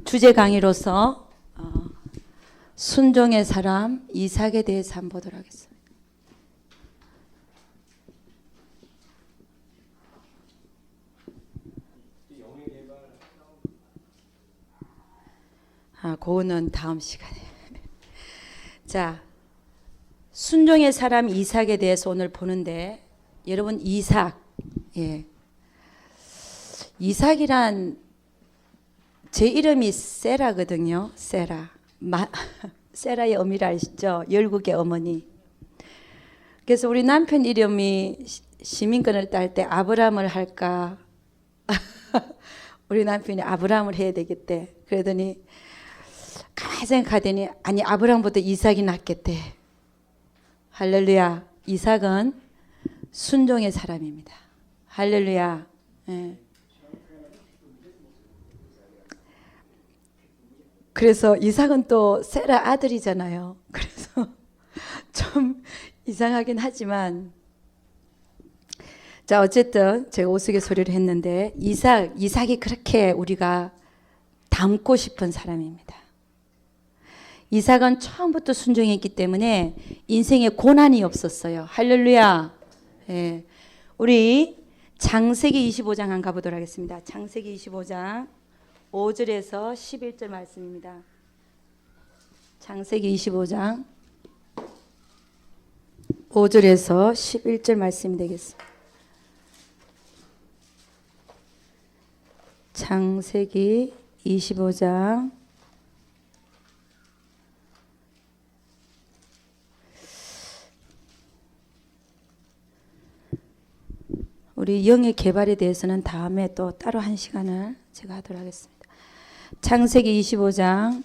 주제 강의로서 순종의 사람 이삭에 대해서 한번 보도록 하겠습니다. 그거는 다음 시간에. 자, 순종의 사람 이삭에 대해서 오늘 보는데, 여러분 이삭, 이삭이란 제 이름이 세라거든요. 세라. 세라의 어미를 아시죠? 열국의 어머니. 그래서 우리 남편 이름이 시민권을 딸 때 아브라함을 할까? 우리 남편이 아브라함을 해야 되겠대. 그러더니 가만히 생각하더니 아니 아브라함보다 이삭이 낫겠대. 할렐루야. 이삭은 순종의 사람입니다. 할렐루야. 예. 그래서 이삭은 또 세라 아들이잖아요. 그래서 좀 이상하긴 하지만, 자 어쨌든 제가 우스갯소리를 했는데 이삭이 그렇게 우리가 닮고 싶은 사람입니다. 이삭은 처음부터 순종했기 때문에 인생에 고난이 없었어요. 할렐루야. 예. 우리 창세기 25장 한번 가보도록 하겠습니다. 창세기 25장 5절에서 11절 말씀입니다. 창세기 25장 5절에서 11절 말씀이 되겠습니다. 창세기 25장 우리 영의 개발에 대해서는 다음에 또 따로 한 시간을 제가 하도록 하겠습니다. 창세기 25장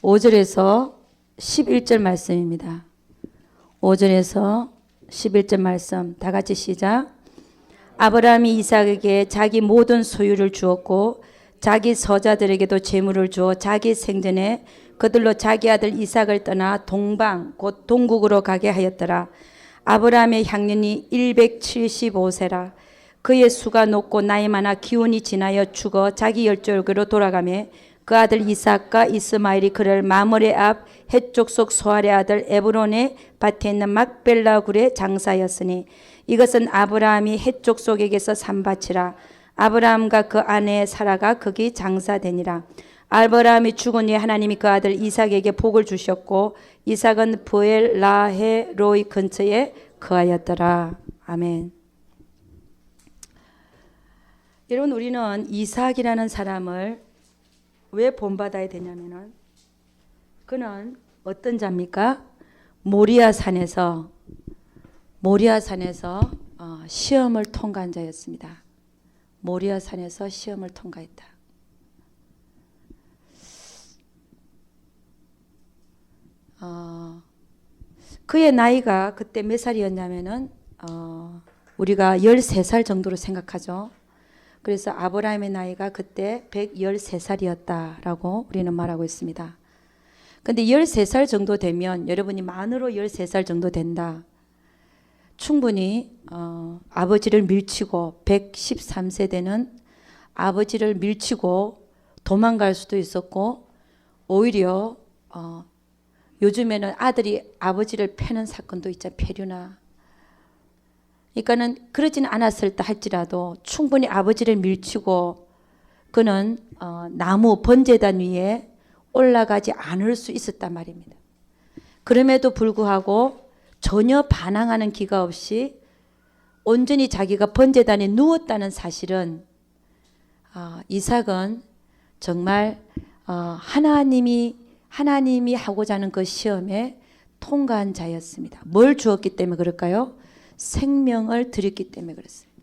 5절에서 11절 말씀입니다. 5절에서 11절 말씀 다 같이 시작. 아브라함이 이삭에게 자기 모든 소유를 주었고 자기 서자들에게도 재물을 주어 자기 생전에 그들로 자기 아들 이삭을 떠나 동방 곧 동국으로 가게 하였더라. 아브라함의 향년이 175세라. 그의 수가 높고 나이 많아 기운이 지나여 죽어 자기 열조에게로 돌아가며 그 아들 이삭과 이스마엘이 그를 마므레 앞 헷족속 소알의 아들 에브론의 밭에 있는 막벨라 굴에 장사였으니 이것은 아브라함이 헷족속에게서 산 밭이라. 아브라함과 그 아내 사라가 거기 장사되니라. 아브라함이 죽은 후에 하나님이 그 아들 이삭에게 복을 주셨고 이삭은 브엘 라헤로이 근처에 거하였더라. 아멘. 여러분 우리는 이삭이라는 사람을 왜 본받아야 되냐면은 그는 어떤 자입니까? 모리아 산에서 시험을 통과한 자였습니다. 모리아 산에서 시험을 통과했다. 그의 나이가 그때 몇 살이었냐면은 우리가 13살 정도로 생각하죠. 그래서 아브라함의 나이가 그때 113살이었다라고 우리는 말하고 있습니다. 근데 13살 정도 되면 여러분이 만으로 13살 정도 된다. 충분히 아버지를 밀치고 113세 되는 아버지를 밀치고 도망갈 수도 있었고 오히려 요즘에는 아들이 아버지를 패는 사건도 있잖아요. 폐류나. 그러니까는 그러지는 않았을다 할지라도 충분히 아버지를 밀치고 그는 나무 번제단 위에 올라가지 않을 수 있었단 말입니다. 그럼에도 불구하고 전혀 반항하는 기가 없이 온전히 자기가 번제단에 누웠다는 사실은 이삭은 정말 하나님이 하고자 하는 그 시험에 통과한 자였습니다. 뭘 주었기 때문에 그럴까요? 생명을 드렸기 때문에 그렇습니다.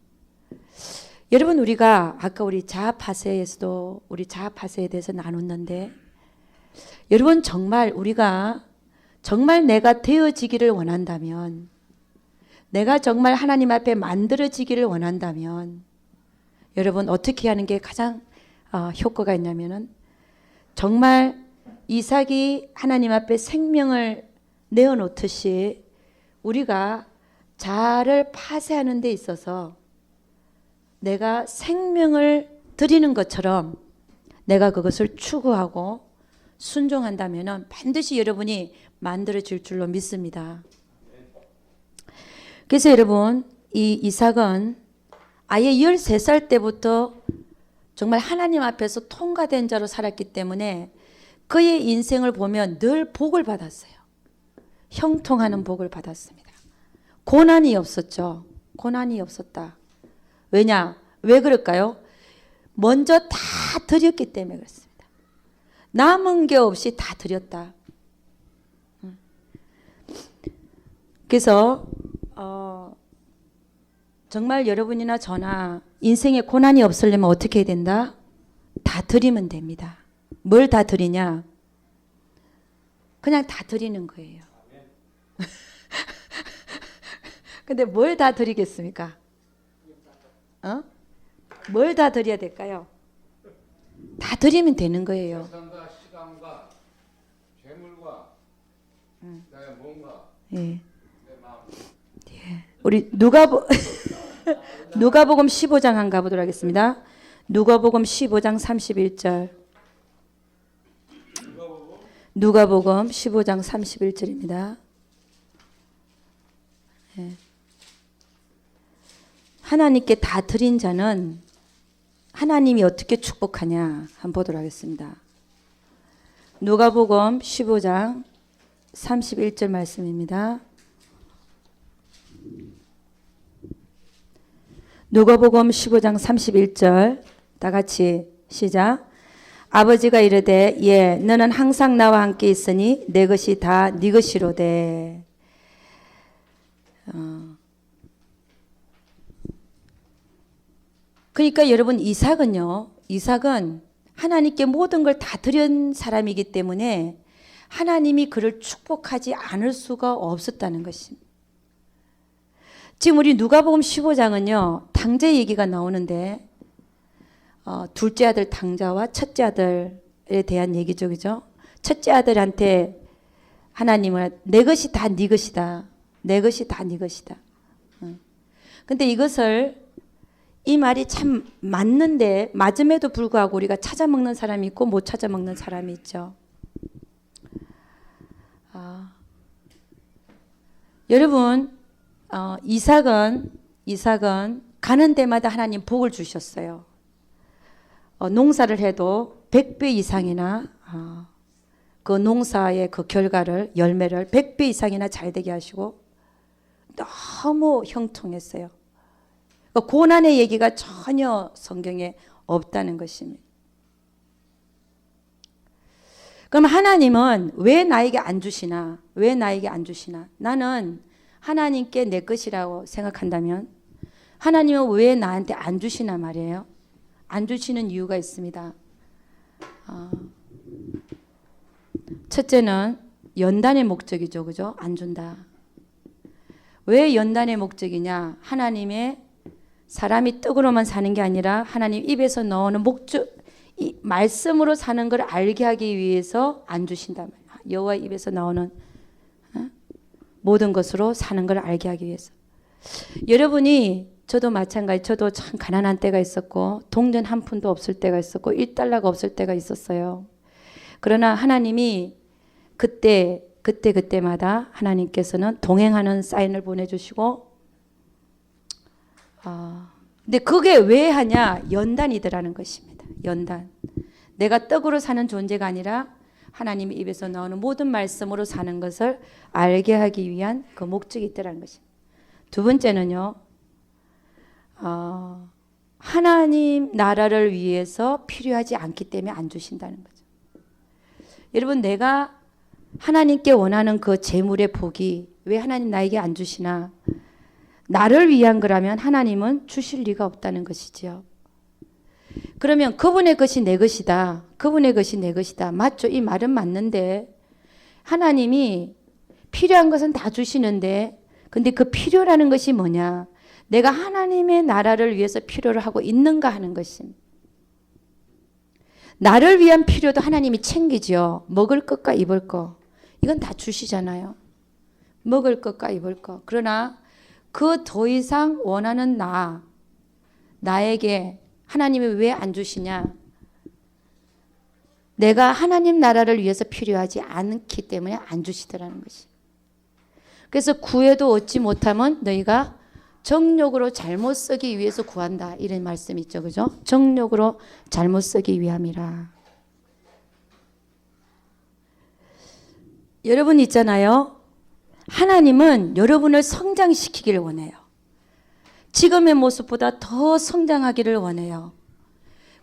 여러분 우리가 아까 우리 자아파세에서도 우리 자아파세에 대해서 나눴는데 여러분 정말 우리가 정말 내가 되어지기를 원한다면 내가 정말 하나님 앞에 만들어지기를 원한다면 여러분 어떻게 하는 게 가장 효과가 있냐면은 정말 이삭이 하나님 앞에 생명을 내어놓듯이 우리가 자아를 파쇄하는 데 있어서 내가 생명을 드리는 것처럼 내가 그것을 추구하고 순종한다면 반드시 여러분이 만들어질 줄로 믿습니다. 그래서 여러분, 이 이삭은 아예 13살 때부터 정말 하나님 앞에서 통과된 자로 살았기 때문에 그의 인생을 보면 늘 복을 받았어요. 형통하는 복을 받았습니다. 고난이 없었죠. 고난이 없었다. 왜냐? 왜 그럴까요? 먼저 다 드렸기 때문에 그렇습니다. 남은 게 없이 다 드렸다. 그래서 정말 여러분이나 저나 인생에 고난이 없으려면 어떻게 해야 된다? 다 드리면 됩니다. 뭘 다 드리냐? 그냥 다 드리는 거예요. 근데 뭘 다 드리겠습니까? 뭘 다 드려야 될까요? 다 드리면 되는 거예요. 시간과 시간과 재물과 나의 몸과 예. 내 마음. 예. 우리 누가복음 15장 한 가보도록 하겠습니다. 누가복음 15장 31절. 누가복음 15장 31절입니다. 예. 하나님께 다 드린 자는 하나님이 어떻게 축복하냐 한번 보도록 하겠습니다. 누가복음 15장 31절 말씀입니다. 누가복음 15장 31절 다 같이 시작. 아버지가 이르되 예 너는 항상 나와 함께 있으니 내 것이 다 네 것이로되. 그러니까 여러분 이삭은 하나님께 모든 걸 다 드린 사람이기 때문에 하나님이 그를 축복하지 않을 수가 없었다는 것입니다. 지금 우리 누가복음 15장은요 당제 얘기가 나오는데 둘째 아들 당자와 첫째 아들에 대한 얘기죠, 그죠? 첫째 아들한테 하나님은 내 것이 다 네 것이다, 내 것이 다 네 것이다. 근데 이 말이 참 맞는데 맞음에도 불구하고 우리가 찾아 먹는 사람이 있고 못 찾아 먹는 사람이 있죠. 여러분 이삭은 가는 데마다 하나님 복을 주셨어요. 농사를 해도 100배 이상이나 그 농사의 그 결과를 열매를 100배 이상이나 잘 되게 하시고 너무 형통했어요. 고난의 얘기가 전혀 성경에 없다는 것입니다. 그럼 하나님은 왜 나에게 안 주시나? 왜 나에게 안 주시나? 나는 하나님께 내 것이라고 생각한다면 하나님은 왜 나한테 안 주시나 말이에요. 안 주시는 이유가 있습니다. 첫째는 연단의 목적이죠. 그죠? 안 준다. 왜 연단의 목적이냐? 하나님의 사람이 떡으로만 사는 게 아니라 하나님 입에서 나오는 이 말씀으로 사는 걸 알게 하기 위해서 안 주신다. 여호와 입에서 나오는 모든 것으로 사는 걸 알게 하기 위해서. 여러분이 저도 마찬가지. 저도 참 가난한 때가 있었고 동전 한 푼도 없을 때가 있었고 1달러가 없을 때가 있었어요. 그러나 하나님이 그때마다 하나님께서는 동행하는 사인을 보내주시고 근데 그게 왜 하냐? 연단이더라는 것입니다. 연단. 내가 떡으로 사는 존재가 아니라 하나님의 입에서 나오는 모든 말씀으로 사는 것을 알게 하기 위한 그 목적이 있더라는 것입니다. 두 번째는요. 하나님 나라를 위해서 필요하지 않기 때문에 안 주신다는 거죠. 여러분 내가 하나님께 원하는 그 재물의 복이 왜 하나님 나에게 안 주시나? 나를 위한 거라면 하나님은 주실 리가 없다는 것이지요. 그러면 그분의 것이 내 것이다. 그분의 것이 내 것이다. 맞죠? 이 말은 맞는데 하나님이 필요한 것은 다 주시는데 근데 그 필요라는 것이 뭐냐? 내가 하나님의 나라를 위해서 필요를 하고 있는가 하는 것입니다. 나를 위한 필요도 하나님이 챙기죠. 먹을 것과 입을 것. 이건 다 주시잖아요. 먹을 것과 입을 것. 그러나 그 더 이상 원하는 나에게 하나님이 왜 안 주시냐? 내가 하나님 나라를 위해서 필요하지 않기 때문에 안 주시더라는 것이. 그래서 구해도 얻지 못하면 너희가 정욕으로 잘못 쓰기 위해서 구한다. 이런 말씀이 있죠. 그죠? 정욕으로 잘못 쓰기 위함이라. 여러분 있잖아요. 하나님은 여러분을 성장시키기를 원해요. 지금의 모습보다 더 성장하기를 원해요.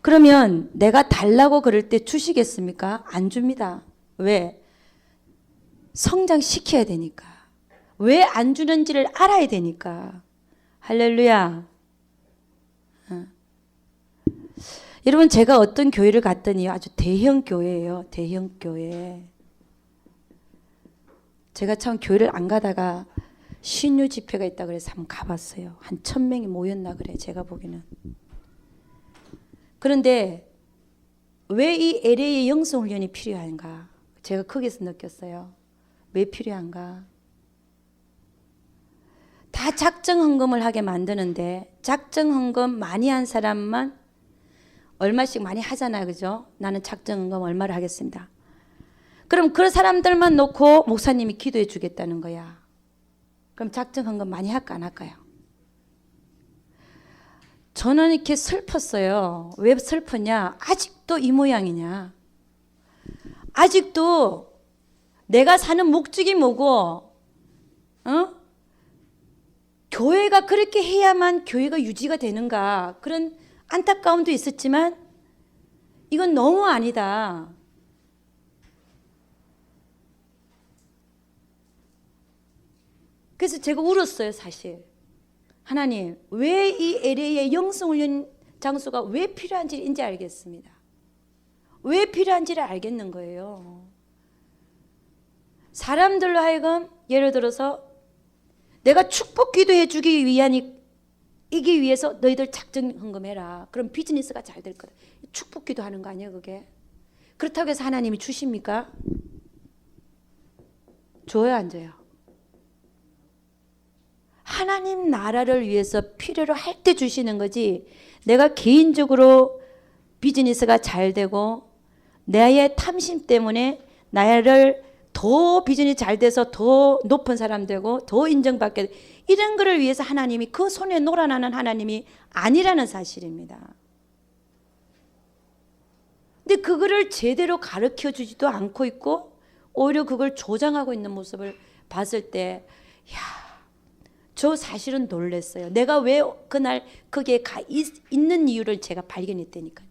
그러면 내가 달라고 그럴 때 주시겠습니까? 안 줍니다. 왜? 성장시켜야 되니까. 왜 안 주는지를 알아야 되니까. 할렐루야. 여러분 제가 어떤 교회를 갔더니 아주 대형 교회예요. 대형 교회. 제가 참 교회를 안 가다가 신유 집회가 있다 그래서 한번 가봤어요. 한 1000명이 모였나 그래 제가 보기에는. 그런데 왜 이 LA의 영성훈련이 필요한가? 제가 거기서 느꼈어요. 왜 필요한가? 다 작정헌금을 하게 만드는데 작정헌금 많이 한 사람만 얼마씩 많이 하잖아요. 그죠? 나는 작정헌금 얼마를 하겠습니다. 그럼 그 사람들만 놓고 목사님이 기도해 주겠다는 거야. 그럼 작정헌금 많이 할까 안 할까요? 저는 이렇게 슬펐어요. 왜 슬프냐? 아직도 이 모양이냐? 아직도 내가 사는 목적이 뭐고, 교회가 그렇게 해야만 교회가 유지가 되는가? 그런 안타까움도 있었지만 이건 너무 아니다. 그래서 제가 울었어요, 사실. 하나님, 왜 이 LA의 영성훈련 장소가 왜 필요한지 이제 알겠습니다. 왜 필요한지를 알겠는 거예요. 사람들로 하여금 예를 들어서 내가 축복 기도해 주기 이기 위해서 너희들 작정헌금 해라. 그럼 비즈니스가 잘 될 거다. 축복 기도하는 거 아니에요, 그게? 그렇다고 해서 하나님이 주십니까? 줘요, 안 줘요? 하나님 나라를 위해서 필요로 할 때 주시는 거지. 내가 개인적으로 비즈니스가 잘 되고 나의 탐심 때문에 나를 더 비전이 잘 돼서 더 높은 사람 되고 더 인정받게 돼. 이런 거를 위해서 하나님이 그 손에 놀아나는 하나님이 아니라는 사실입니다. 근데 그거를 제대로 가르쳐 주지도 않고 있고 오히려 그걸 조장하고 있는 모습을 봤을 때 저 사실은 놀랐어요. 내가 왜 그날 거기에 있는 이유를 제가 발견했다니까요.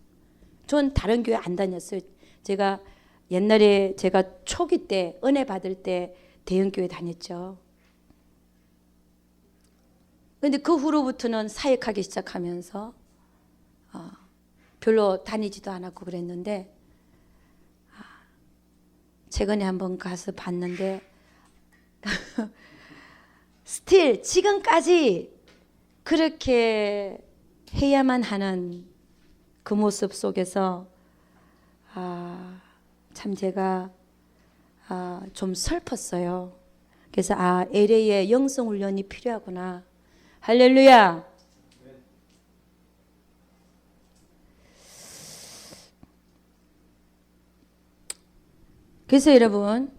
전 다른 교회 안 다녔어요. 제가 옛날에 제가 초기 때 은혜 받을 때 대형 교회 다녔죠. 그런데 그 후로부터는 사역하기 시작하면서 별로 다니지도 않았고 그랬는데 최근에 한번 가서 봤는데 스틸 지금까지 그렇게 해야만 하는 그 모습 속에서 참 제가 좀 슬펐어요. 그래서 LA의 영성훈련이 필요하구나. 할렐루야. 그래서 여러분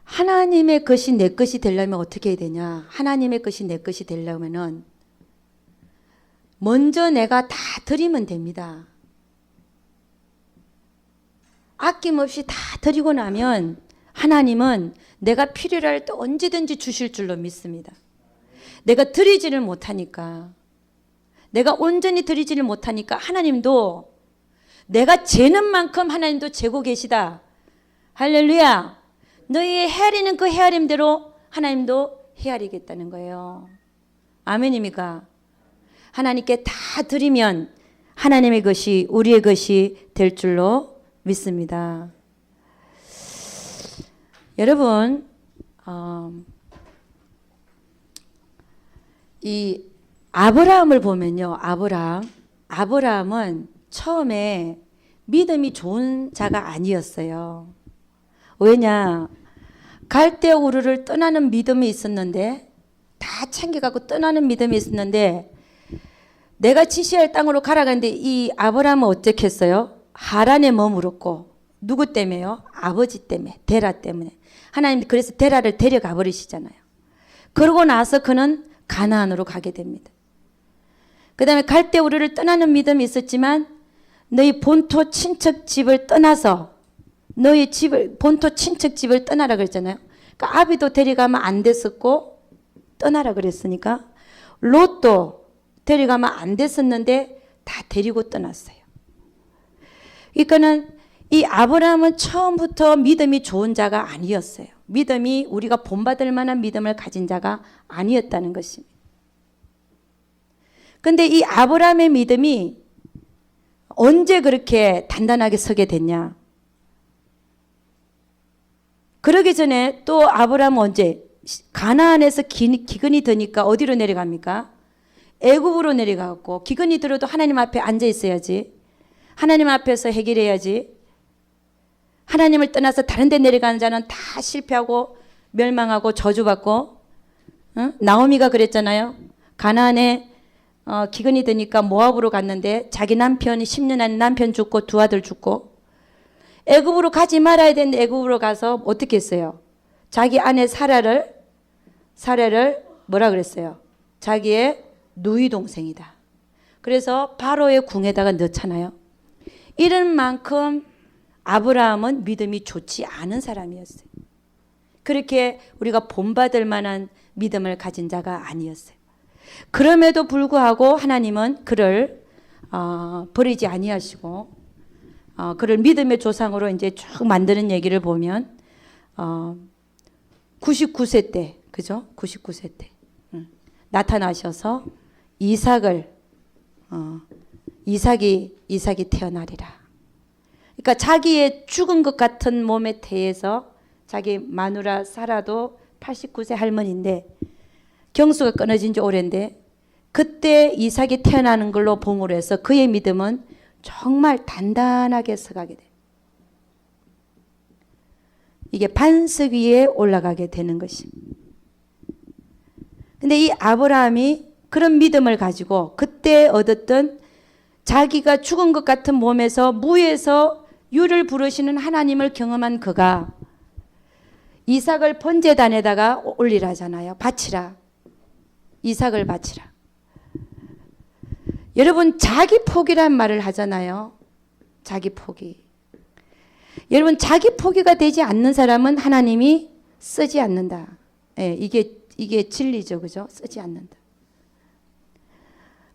하나님의 것이 내 것이 되려면 어떻게 해야 되냐? 하나님의 것이 내 것이 되려면은 먼저 내가 다 드리면 됩니다. 아낌없이 다 드리고 나면 하나님은 내가 필요로 할 때 언제든지 주실 줄로 믿습니다. 내가 드리지를 못하니까, 내가 온전히 드리지를 못하니까 하나님도 내가 재는 만큼 하나님도 재고 계시다. 할렐루야. 너희의 헤아리는 그 헤아림대로 하나님도 헤아리겠다는 거예요. 아멘입니까? 하나님께 다 드리면 하나님의 것이 우리의 것이 될 줄로 믿습니다. 여러분, 이 아브라함을 보면요, 아브라함은 처음에 믿음이 좋은 자가 아니었어요. 왜냐, 갈대 우르를 떠나는 믿음이 있었는데, 다 챙겨가고 떠나는 믿음이 있었는데, 내가 지시할 땅으로 가라가는데 이 아브라함은 어떻게 했어요? 하란에 머무렀고 누구 때문에요? 아버지 때문에, 데라 때문에. 하나님 그래서 데라를 데려가 버리시잖아요. 그러고 나서 그는 가나안으로 가게 됩니다. 그 다음에 갈대 우르를 떠나는 믿음이 있었지만 너희 본토 친척 집을 떠나서 너희 집을 본토 친척 집을 떠나라 그랬잖아요. 그러니까 아비도 데려가면 안 됐었고 떠나라 그랬으니까 롯도 데려가면 안 됐었는데 다 데리고 떠났어요. 그러니까는 이 아브라함은 처음부터 믿음이 좋은 자가 아니었어요. 믿음이 우리가 본받을 만한 믿음을 가진 자가 아니었다는 것입니다. 근데 이 아브라함의 믿음이 언제 그렇게 단단하게 서게 됐냐? 그러기 전에 또 아브라함은 언제? 가나안에서 기근이 드니까 어디로 내려갑니까? 애굽으로 내려가고 기근이 들어도 하나님 앞에 앉아 있어야지. 하나님 앞에서 해결해야지. 하나님을 떠나서 다른 데 내려가는 자는 다 실패하고 멸망하고 저주받고. 응? 나오미가 그랬잖아요. 가나안에 기근이 드니까 모압으로 갔는데 자기 남편이 10년 안에 남편 죽고 두 아들 죽고 애굽으로 가지 말아야 되는데 애굽으로 가서 어떻게 했어요? 자기 아내 사라를 뭐라 그랬어요? 자기의 누이 동생이다. 그래서 바로의 궁에다가 넣잖아요. 이런 만큼 아브라함은 믿음이 좋지 않은 사람이었어요. 그렇게 우리가 본받을 만한 믿음을 가진 자가 아니었어요. 그럼에도 불구하고 하나님은 그를 버리지 아니하시고 그를 믿음의 조상으로 이제 쭉 만드는 얘기를 보면 99세 때, 그죠? 99세 때 나타나셔서 이삭이 태어나리라. 그러니까 자기의 죽은 것 같은 몸의 태에서 자기 마누라 사라도 89세 할머니인데 경수가 끊어진 지 오랜데 그때 이삭이 태어나는 걸로 봄으로 해서 그의 믿음은 정말 단단하게 서가게 돼요. 이게 반석 위에 올라가게 되는 것입니다. 근데 이 아브라함이 그런 믿음을 가지고 그때 얻었던 자기가 죽은 것 같은 몸에서 무에서 유를 부르시는 하나님을 경험한 그가 이삭을 번제단에다가 올리라잖아요. 바치라. 이삭을 바치라. 여러분 자기 포기란 말을 하잖아요. 자기 포기. 여러분 자기 포기가 되지 않는 사람은 하나님이 쓰지 않는다. 예, 이게 진리죠. 그죠? 쓰지 않는다.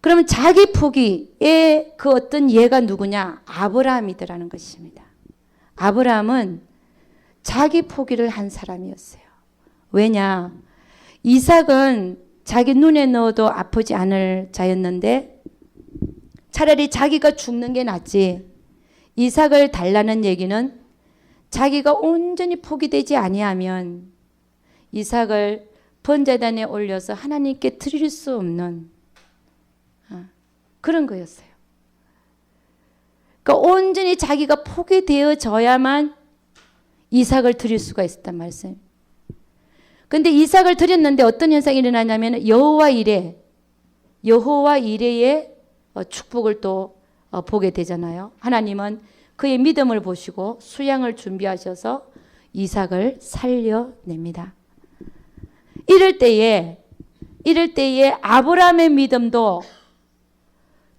그러면 자기 포기의 그 어떤 예가 누구냐? 아브라함이더라는 것입니다. 아브라함은 자기 포기를 한 사람이었어요. 왜냐? 이삭은 자기 눈에 넣어도 아프지 않을 자였는데 차라리 자기가 죽는 게 낫지. 이삭을 달라는 얘기는 자기가 온전히 포기되지 아니하면 이삭을 번제단에 올려서 하나님께 드릴 수 없는 그런 거였어요. 그러니까 온전히 자기가 포기되어져야만 이삭을 드릴 수가 있었단 말씀. 그런데 이삭을 드렸는데 어떤 현상이 일어나냐면 여호와 이레의 축복을 또 보게 되잖아요. 하나님은 그의 믿음을 보시고 수양을 준비하셔서 이삭을 살려냅니다. 이럴 때에 아브라함의 믿음도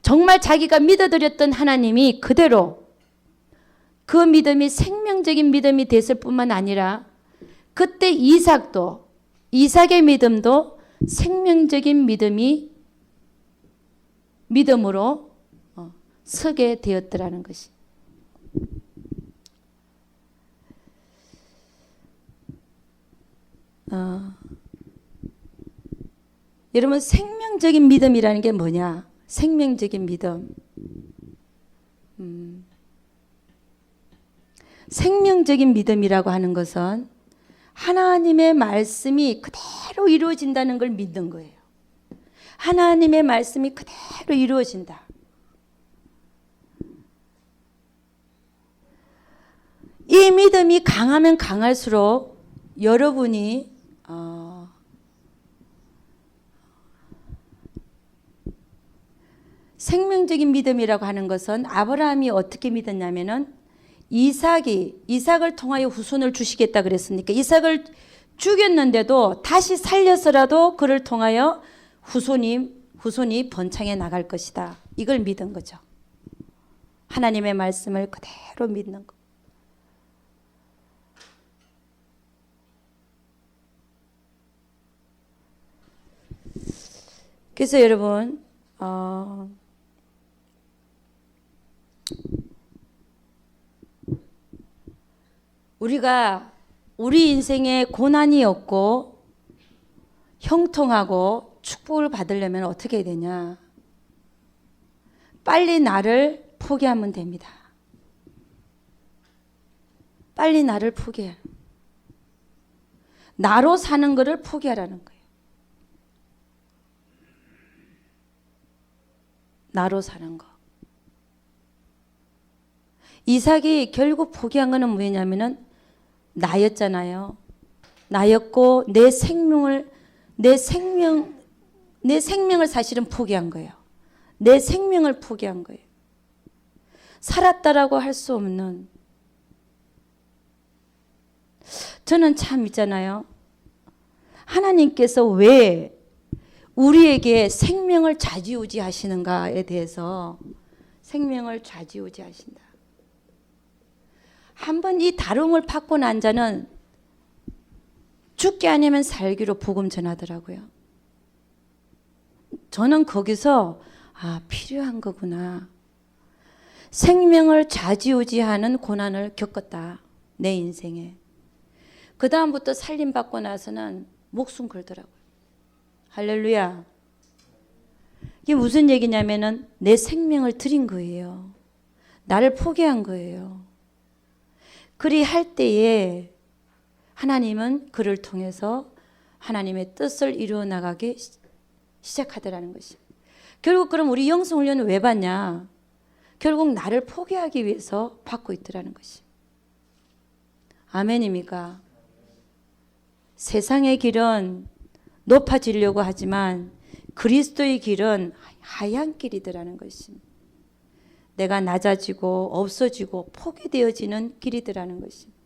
정말 자기가 믿어드렸던 하나님이 그대로 그 믿음이 생명적인 믿음이 됐을 뿐만 아니라 그때 이삭의 믿음도 생명적인 믿음으로 서게 되었더라는 것이. 여러분 생명적인 믿음이라는 게 뭐냐? 생명적인 믿음. 생명적인 믿음이라고 하는 것은 하나님의 말씀이 그대로 이루어진다는 걸 믿는 거예요. 하나님의 말씀이 그대로 이루어진다. 이 믿음이 강하면 강할수록 여러분이 생명적인 믿음이라고 하는 것은 아브라함이 어떻게 믿었냐면은 이삭을 통하여 후손을 주시겠다 그랬으니까 이삭을 죽였는데도 다시 살려서라도 그를 통하여 후손이 번창해 나갈 것이다. 이걸 믿은 거죠. 하나님의 말씀을 그대로 믿는 거. 그래서 여러분 우리가 우리 인생에 고난이 없고 형통하고 축복을 받으려면 어떻게 해야 되냐? 빨리 나를 포기하면 됩니다. 빨리 나를 포기해. 나로 사는 것을 포기하라는 거예요. 나로 사는 거. 이삭이 결국 포기한 거는 뭐냐면은 나였잖아요. 나였고 내 생명을 사실은 포기한 거예요. 내 생명을 포기한 거예요. 살았다라고 할 수 없는. 저는 참 있잖아요. 하나님께서 왜 우리에게 생명을 좌지우지하시는가에 대해서 생명을 좌지우지하신다. 한번 이 다름을 받고 난 자는 죽기 아니면 살기로 복음 전하더라고요. 저는 거기서 필요한 거구나. 생명을 좌지우지하는 고난을 겪었다. 내 인생에. 그 다음부터 살림받고 나서는 목숨 걸더라고요. 할렐루야. 이게 무슨 얘기냐면은 내 생명을 드린 거예요. 나를 포기한 거예요. 그리 할 때에 하나님은 그를 통해서 하나님의 뜻을 이루어 나가기 시작하더라는 것이. 결국 그럼 우리 영성훈련은 왜 받냐? 결국 나를 포기하기 위해서 받고 있더라는 것이. 아멘입니까? 세상의 길은 높아지려고 하지만 그리스도의 길은 하얀 길이더라는 것입니다. 내가 낮아지고 없어지고 포기되어지는 길이더라는 것입니다.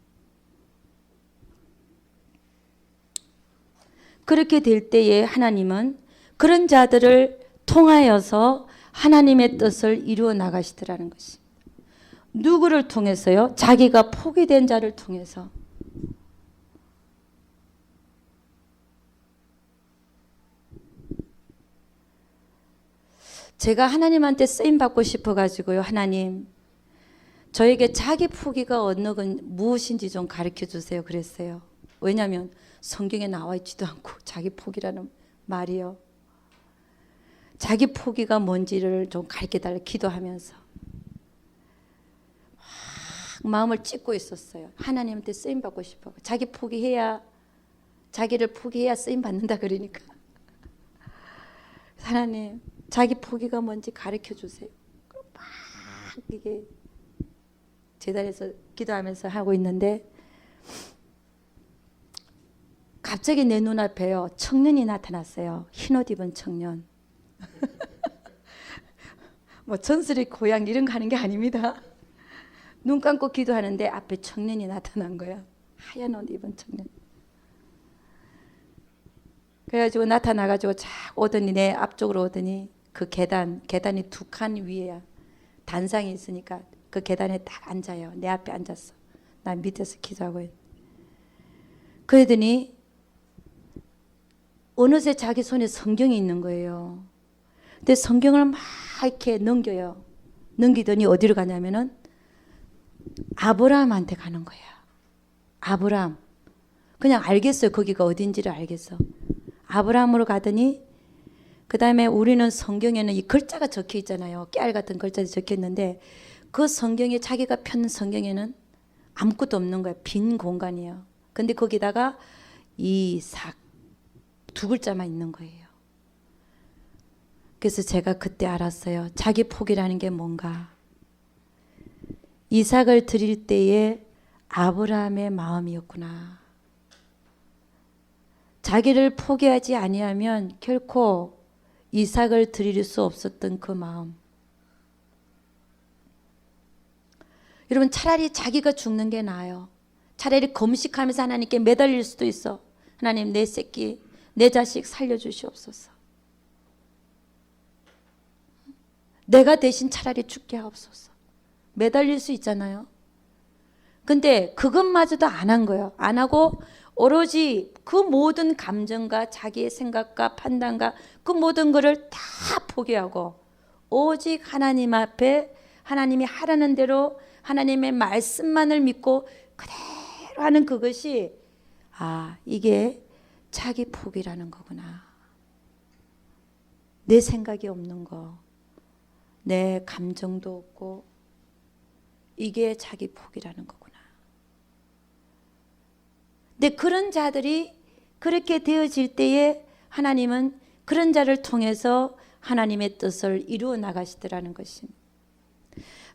그렇게 될 때에 하나님은 그런 자들을 통하여서 하나님의 뜻을 이루어 나가시더라는 것입니다. 누구를 통해서요? 자기가 포기된 자를 통해서. 제가 하나님한테 쓰임받고 싶어가지고요. 하나님, 저에게 자기 포기가 어느 건 무엇인지 좀 가르쳐 주세요. 그랬어요. 왜냐하면 성경에 나와 있지도 않고 자기 포기라는 말이요. 자기 포기가 뭔지를 좀 가르쳐달라 기도하면서 막 마음을 찢고 있었어요. 하나님한테 쓰임받고 싶어. 자기를 포기해야 쓰임받는다 그러니까. 하나님, 자기 포기가 뭔지 가르쳐 주세요. 막 이게 제단에서 기도하면서 하고 있는데 갑자기 내 눈앞에요. 청년이 나타났어요. 흰옷 입은 청년. 뭐 전설의 고향 이런 거 하는 게 아닙니다. 눈 감고 기도하는데 앞에 청년이 나타난 거야. 하얀 옷 입은 청년. 그래가지고 나타나가지고 쫙 오더니 내 앞쪽으로 오더니 그 계단이 두 칸 위에야. 단상이 있으니까 그 계단에 딱 앉아요. 내 앞에 앉았어. 난 밑에서 기도하고 있. 그러더니 어느새 자기 손에 성경이 있는 거예요. 근데 성경을 막 이렇게 넘겨요. 넘기더니 어디로 가냐면은 아브라함한테 가는 거야. 아브라함. 그냥 알겠어요. 거기가 어딘지를 알겠어. 아브라함으로 가더니 그 다음에 우리는 성경에는 이 글자가 적혀 있잖아요. 깨알 같은 글자가 적혀 있는데 그 성경에 자기가 펴는 성경에는 아무것도 없는 거야. 빈 공간이에요. 근데 거기다가 이삭 두 글자만 있는 거예요. 그래서 제가 그때 알았어요. 자기 포기라는 게 뭔가. 이삭을 드릴 때에 아브라함의 마음이었구나. 자기를 포기하지 아니하면 결코 이삭을 드릴 수 없었던 그 마음. 여러분 차라리 자기가 죽는 게 나아요. 차라리 금식하면서 하나님께 매달릴 수도 있어. 하나님 내 새끼 내 자식 살려주시옵소서. 내가 대신 차라리 죽게 하옵소서. 매달릴 수 있잖아요. 근데 그것마저도 안 한 거예요. 안 하고 오로지 그 모든 감정과 자기의 생각과 판단과 그 모든 것을 다 포기하고 오직 하나님 앞에 하나님이 하라는 대로 하나님의 말씀만을 믿고 그대로 하는 그것이 이게 자기 포기라는 거구나. 내 생각이 없는 거, 내 감정도 없고 이게 자기 포기라는 거구나. 근데 그런 자들이 그렇게 되어질 때에 하나님은 그런 자를 통해서 하나님의 뜻을 이루어 나가시더라는 것입니다.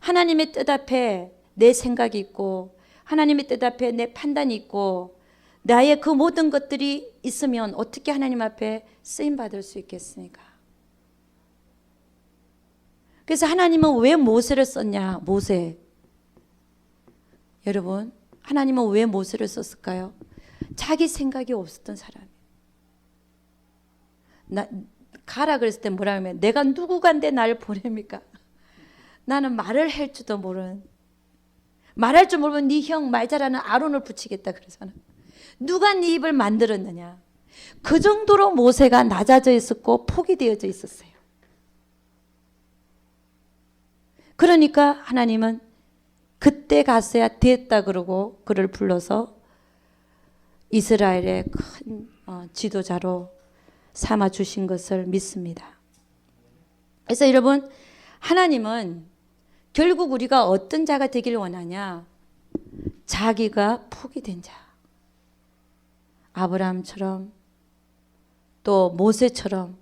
하나님의 뜻 앞에 내 생각이 있고 하나님의 뜻 앞에 내 판단이 있고 나의 그 모든 것들이 있으면 어떻게 하나님 앞에 쓰임받을 수 있겠습니까? 그래서 하나님은 왜 모세를 썼냐? 모세. 여러분, 하나님은 왜 모세를 썼을까요? 자기 생각이 없었던 사람이에요. 가라 그랬을 때 뭐라 하면 내가 누구간데 나를 보냅니까? 나는 말을 할 줄도 모르는, 말할 줄 모르면 네 형 말 잘하는 아론을 붙이겠다 그러잖아. 누가 네 입을 만들었느냐? 그 정도로 모세가 낮아져 있었고 포기되어져 있었어요. 그러니까 하나님은 그때 갔어야 됐다 그러고 그를 불러서 이스라엘의 큰 지도자로 삼아 주신 것을 믿습니다. 그래서 여러분, 하나님은 결국 우리가 어떤 자가 되기를 원하냐? 자기가 포기된 자. 아브라함처럼 또 모세처럼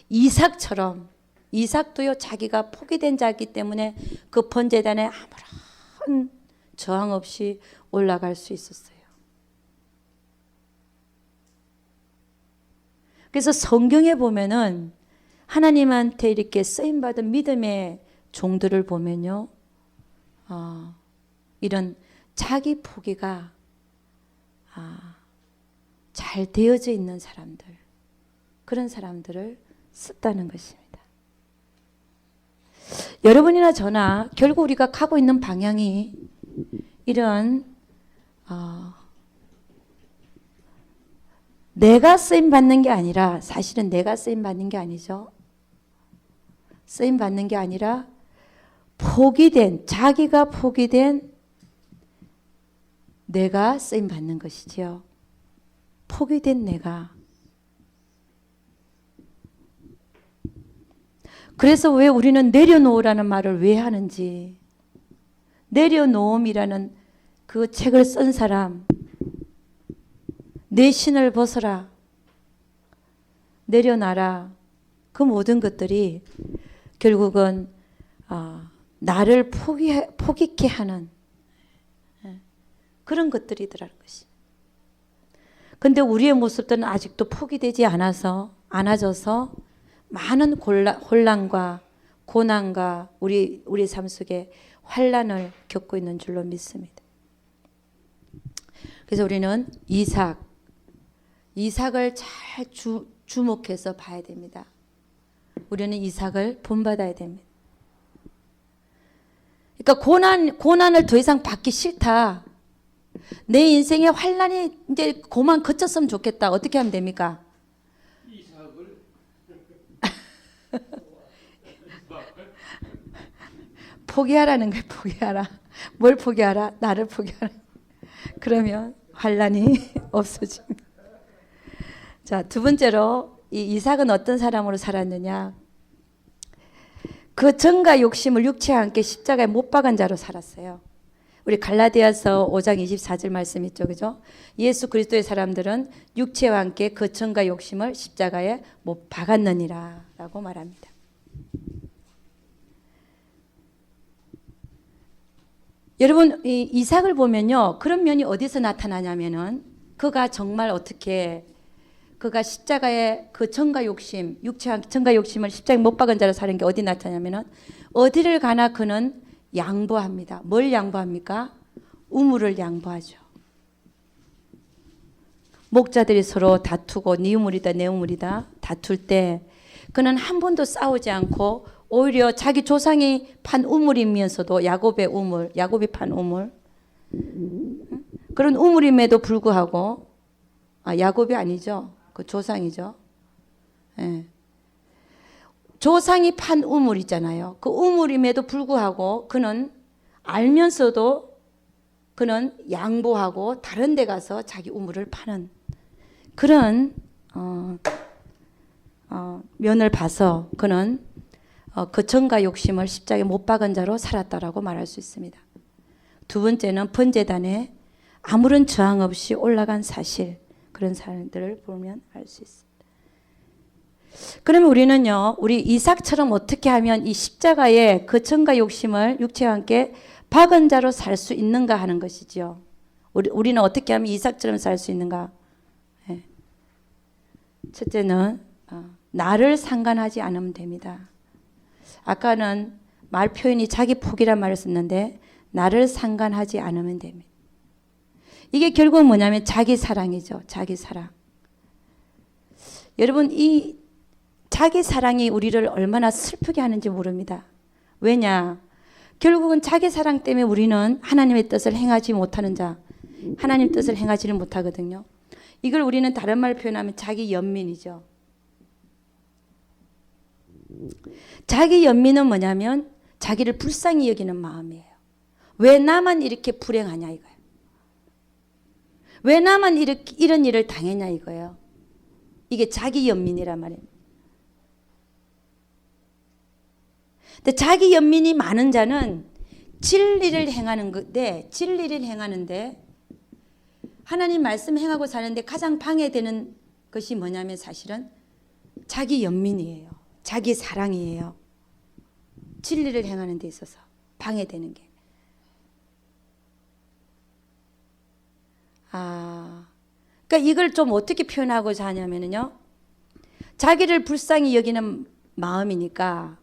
이삭처럼, 이삭도요 자기가 포기된 자이기 때문에 그 번제단에 아무런 저항 없이 올라갈 수 있었어요. 그래서 성경에 보면은 하나님한테 이렇게 쓰임받은 믿음의 종들을 보면요, 이런 자기 포기가 잘 되어져 있는 사람들, 그런 사람들을 썼다는 것입니다. 여러분이나 저나 결국 우리가 가고 있는 방향이 이런 내가 쓰임받는 게 아니라, 사실은 내가 쓰임받는 게 아니죠. 쓰임받는 게 아니라 포기된, 자기가 포기된 내가 쓰임받는 것이지요. 포기된 내가. 그래서 왜 우리는 내려놓으라는 말을 왜 하는지, 내려놓음이라는 그 책을 쓴 사람, 내 신을 벗어라, 내려놔라, 그 모든 것들이 결국은 나를 포기케 하는 그런 것들이더라는 것이. 근데 우리의 모습들은 아직도 포기되지 않아져서 많은 혼란과 고난과 우리 삶 속에 환란을 겪고 있는 줄로 믿습니다. 그래서 우리는 이삭을 잘 주목해서 봐야 됩니다. 우리는 이삭을 본받아야 됩니다. 그러니까 고난을 더 이상 받기 싫다. 내 인생에 환란이 이제 그만 그쳤으면 좋겠다. 어떻게 하면 됩니까? 이삭을 포기하라는 거예요. 포기하라. 뭘 포기하라? 나를 포기하라. 그러면 환란이 없어집니다. 자, 두 번째로 이 이삭은 어떤 사람으로 살았느냐? 그 정과 욕심을 육체와 함께 십자가에 못 박은 자로 살았어요. 우리 갈라디아서 5장 24절 말씀 있죠, 그죠? 예수 그리스도의 사람들은 육체와 함께 그 정과 욕심을 십자가에 못 박았느니라라고 말합니다. 여러분, 이 이삭을 보면요, 그런 면이 어디서 나타나냐면은 그가 정말 어떻게 그가 십자가에 그 정과 욕심, 육체와 정과 욕심을 십자가에 못 박은 자로 사는 게 어디 나타나냐면은 어디를 가나 그는 양보합니다. 뭘 양보합니까? 우물을 양보하죠. 목자들이 서로 다투고 네 우물이다 내 우물이다 다툴 때 그는 한 번도 싸우지 않고 오히려 자기 조상이 판 우물이면서도 야곱의 우물, 야곱이 판 우물, 그런 우물임에도 불구하고 야곱이 아니죠. 그 조상이죠. 예. 조상이 판 우물 있잖아요. 그 우물임에도 불구하고 그는 알면서도 그는 양보하고 다른 데 가서 자기 우물을 파는 그런 면을 봐서 그는 거천과 욕심을 십자가에 못 박은 자로 살았다라고 말할 수 있습니다. 두 번째는 번제단에 아무런 저항 없이 올라간 사실, 그런 사람들을 보면 알 수 있습니다. 그러면 우리는요, 우리 이삭처럼 어떻게 하면 이 십자가의 거천과 욕심을 육체와 함께 박은 자로 살 수 있는가 하는 것이죠. 우리는 어떻게 하면 이삭처럼 살 수 있는가? 네. 첫째는 나를 상관하지 않으면 됩니다. 아까는 말 표현이 자기 포기란 말을 썼는데 나를 상관하지 않으면 됩니다. 이게 결국 뭐냐면 자기 사랑이죠. 자기 사랑. 여러분 이 자기 사랑이 우리를 얼마나 슬프게 하는지 모릅니다. 왜냐? 결국은 자기 사랑 때문에 우리는 하나님의 뜻을 행하지 못하는 자, 하나님 뜻을 행하지를 못하거든요. 이걸 우리는 다른 말로 표현하면 자기 연민이죠. 자기 연민은 뭐냐면 자기를 불쌍히 여기는 마음이에요. 왜 나만 이렇게 불행하냐 이거예요. 왜 나만 이런 일을 당했냐 이거예요. 이게 자기 연민이란 말이에요. 근데 자기 연민이 많은 자는 진리를 행하는 건데, 진리를 행하는데 하나님 말씀 행하고 사는데 가장 방해되는 것이 뭐냐면 사실은 자기 연민이에요. 자기 사랑이에요. 진리를 행하는 데 있어서 방해되는 게. 그러니까 이걸 좀 어떻게 표현하고자 하냐면요. 자기를 불쌍히 여기는 마음이니까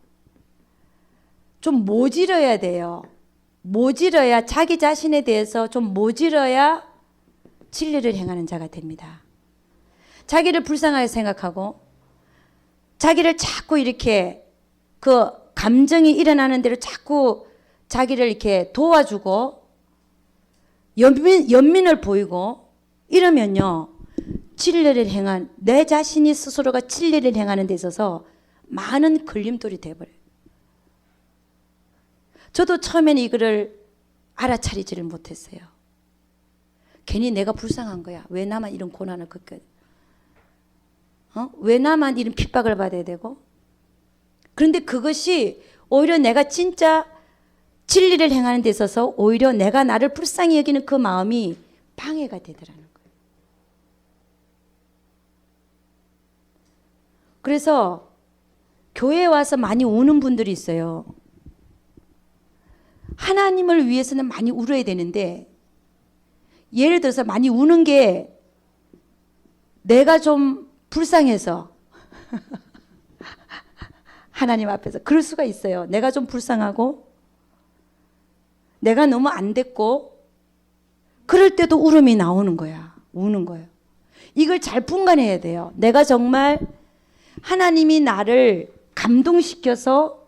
좀 모질어야 돼요. 모질어야 자기 자신에 대해서 좀 모질어야 진리를 행하는 자가 됩니다. 자기를 불쌍하게 생각하고 자기를 자꾸 이렇게 그 감정이 일어나는 대로 자꾸 자기를 이렇게 도와주고 연민을 보이고 이러면요. 진리를 행한 내 자신이 스스로가 진리를 행하는 데 있어서 많은 걸림돌이 돼버려요. 저도 처음에는 이거를 알아차리지를 못했어요. 괜히 내가 불쌍한 거야. 왜 나만 이런 고난을 겪어야 돼? 왜 나만 이런 핍박을 받아야 되고? 그런데 그것이 오히려 내가 진짜 진리를 행하는 데 있어서 오히려 내가 나를 불쌍히 여기는 그 마음이 방해가 되더라는 거예요. 그래서 교회에 와서 많이 우는 분들이 있어요. 하나님을 위해서는 많이 울어야 되는데 예를 들어서 많이 우는 게 내가 좀 불쌍해서 하나님 앞에서 그럴 수가 있어요. 내가 좀 불쌍하고 내가 너무 안 됐고 그럴 때도 울음이 나오는 거야. 우는 거예요. 이걸 잘 분간해야 돼요. 내가 정말 하나님이 나를 감동시켜서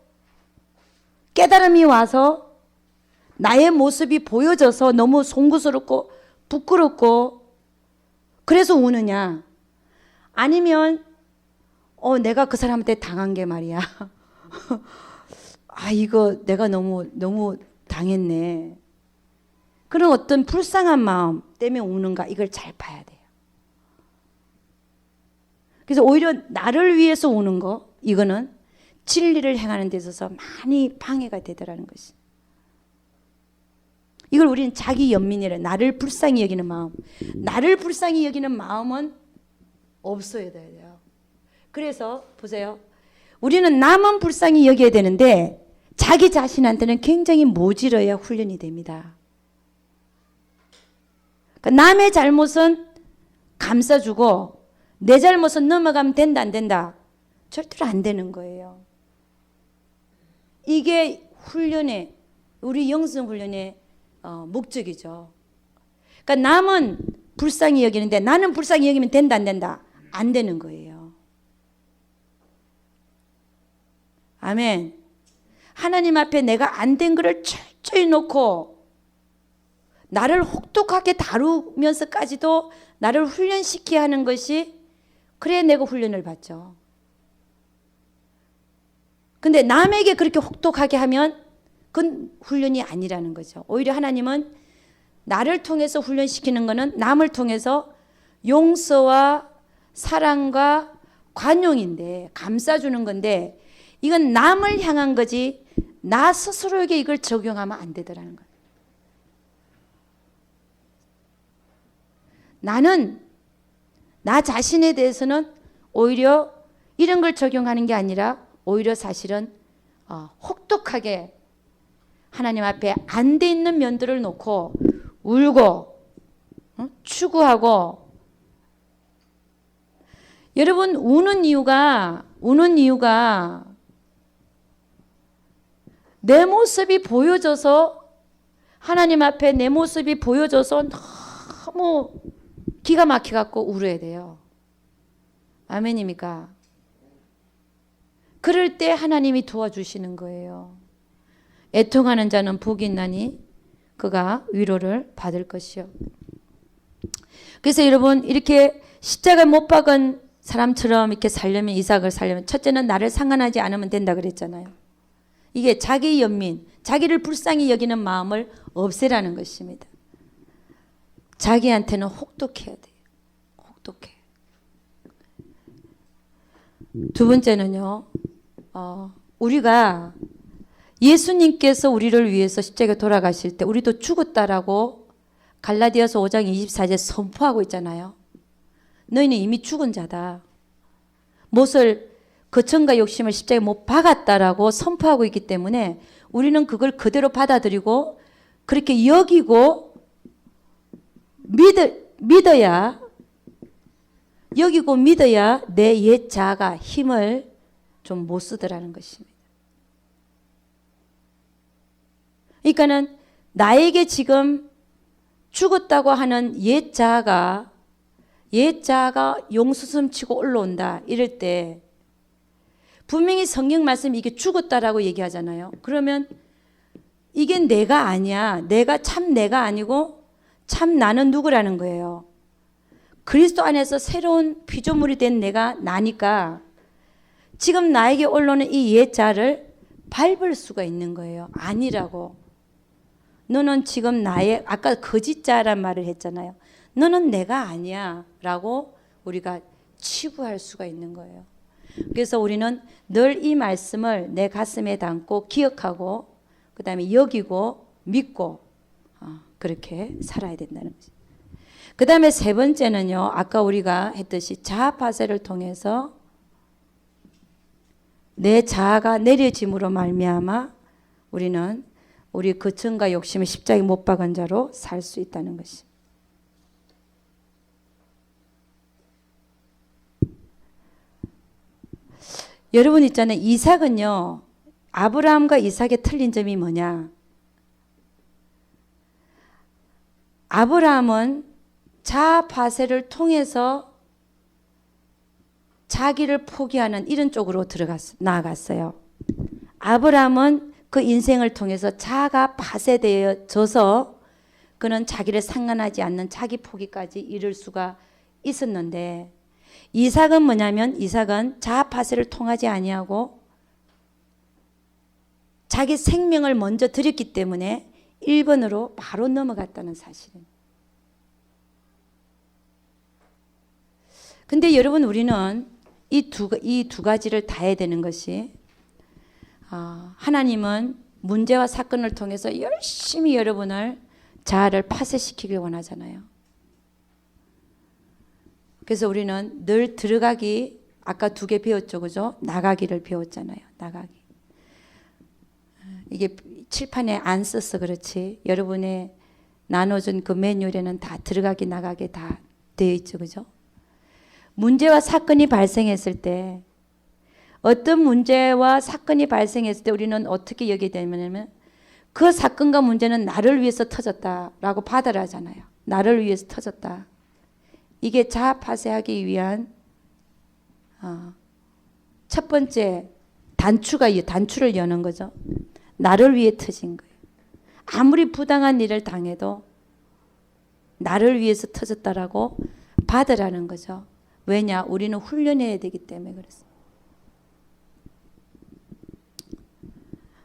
깨달음이 와서 나의 모습이 보여져서 너무 송구스럽고 부끄럽고 그래서 우느냐? 아니면 내가 그 사람한테 당한 게 말이야. 이거 내가 너무 당했네. 그런 어떤 불쌍한 마음 때문에 우는가 이걸 잘 봐야 돼요. 그래서 오히려 나를 위해서 우는 거 이거는 진리를 행하는 데 있어서 많이 방해가 되더라는 것이. 이걸 우리는 자기 연민이래. 나를 불쌍히 여기는 마음. 나를 불쌍히 여기는 마음은 없어야 돼요. 그래서 보세요. 우리는 남은 불쌍히 여겨야 되는데 자기 자신한테는 굉장히 모질어야 훈련이 됩니다. 그러니까 남의 잘못은 감싸주고 내 잘못은 넘어가면 된다 안 된다? 절대로 안 되는 거예요. 이게 훈련의 우리 영성훈련의 목적이죠. 그러니까 남은 불쌍히 여기는데 나는 불쌍히 여기면 된다 안 된다? 안 되는 거예요. 아멘. 하나님 앞에 내가 안 된 거를 철저히 놓고 나를 혹독하게 다루면서까지도 나를 훈련시키게 하는 것이 그래 내가 훈련을 받죠. 근데 남에게 그렇게 혹독하게 하면 그건 훈련이 아니라는 거죠. 오히려 하나님은 나를 통해서 훈련시키는 것은 남을 통해서 용서와 사랑과 관용인데 감싸주는 건데 이건 남을 향한 거지 나 스스로에게 이걸 적용하면 안 되더라는 거예요. 나는 나 자신에 대해서는 오히려 이런 걸 적용하는 게 아니라 오히려 사실은 혹독하게 하나님 앞에 안 돼 있는 면들을 놓고 울고 추구하고 여러분 우는 이유가 내 모습이 보여져서 하나님 앞에 내 모습이 보여져서 너무 기가 막혀갖고 울어야 돼요. 아멘입니까? 그럴 때 하나님이 도와주시는 거예요. 애통하는 자는 복이 있나니 그가 위로를 받을 것이요. 그래서 여러분 이렇게 십자가에 못 박은 사람처럼 이렇게 살려면 이삭을 살려면 첫째는 나를 상관하지 않으면 된다 그랬잖아요. 이게 자기 연민, 자기를 불쌍히 여기는 마음을 없애라는 것입니다. 자기한테는 혹독해야 돼요. 혹독해. 두 번째는요. 우리가 예수님께서 우리를 위해서 십자가에 돌아가실 때 우리도 죽었다라고 갈라디아서 5장 24절에 선포하고 있잖아요. 너희는 이미 죽은 자다. 못을 거천과 욕심을 십자가에 못 박았다라고 선포하고 있기 때문에 우리는 그걸 그대로 받아들이고 그렇게 여기고 믿어야 내 옛 자아가 힘을 좀 못 쓰더라는 것입니다. 그러니까는 나에게 지금 죽었다고 하는 옛 자아가 용수섬치고 올라온다 이럴 때 분명히 성경 말씀이 이게 죽었다라고 얘기하잖아요. 그러면 이게 내가 아니야. 내가 아니고 참 나는 누구라는 거예요. 그리스도 안에서 새로운 피조물이 된 내가 나니까 지금 나에게 올라오는 이 옛 자를 밟을 수가 있는 거예요. 아니라고. 너는 지금 나의 아까 거짓 자란 말을 했잖아요. 너는 내가 아니야 라고 우리가 치부할 수가 있는 거예요. 그래서 우리는 늘 이 말씀을 내 가슴에 담고 기억하고 그 다음에 여기고 믿고 그렇게 살아야 된다는 거죠. 그 다음에 세 번째는요. 아까 우리가 했듯이 자아파쇄를 통해서 내 자아가 내려짐으로 말미암아 우리는 우리 거천과 욕심을 십자가에 못 박은 자로 살 수 있다는 것입니다. 여러분 있잖아요. 이삭은요. 아브라함과 이삭의 틀린 점이 뭐냐? 아브라함은 자아파쇄를 통해서 자기를 포기하는 이런 쪽으로 나아갔어요. 아브라함은 그 인생을 통해서 자아가 파쇄되어져서 그는 자기를 상관하지 않는 자기 포기까지 이룰 수가 있었는데 이삭은 뭐냐면 이삭은 자아 파쇄를 통하지 아니하고 자기 생명을 먼저 드렸기 때문에 1번으로 바로 넘어갔다는 사실입니다. 근데 여러분 우리는 이 두 가지를 다 해야 되는 것이 하나님은 문제와 사건을 통해서 열심히 여러분을 자아를 파쇄시키길 원하잖아요. 그래서 우리는 늘 들어가기 아까 2개 배웠죠. 그죠? 나가기를 배웠잖아요. 나가기. 이게 칠판에 안 써서 그렇지 여러분의 나눠준 그 매뉴얼에는 다 들어가기 나가기 다 되어 있죠. 그죠? 문제와 사건이 발생했을 때 어떤 문제와 사건이 발생했을 때 우리는 어떻게 여기게 되냐면 그 사건과 문제는 나를 위해서 터졌다라고 받아라 하잖아요. 나를 위해서 터졌다. 이게 자아파쇄하기 위한 첫 번째 단추를 여는 거죠. 나를 위해 터진 거예요. 아무리 부당한 일을 당해도 나를 위해서 터졌다라고 받으라는 거죠. 왜냐? 우리는 훈련해야 되기 때문에 그렇습니다.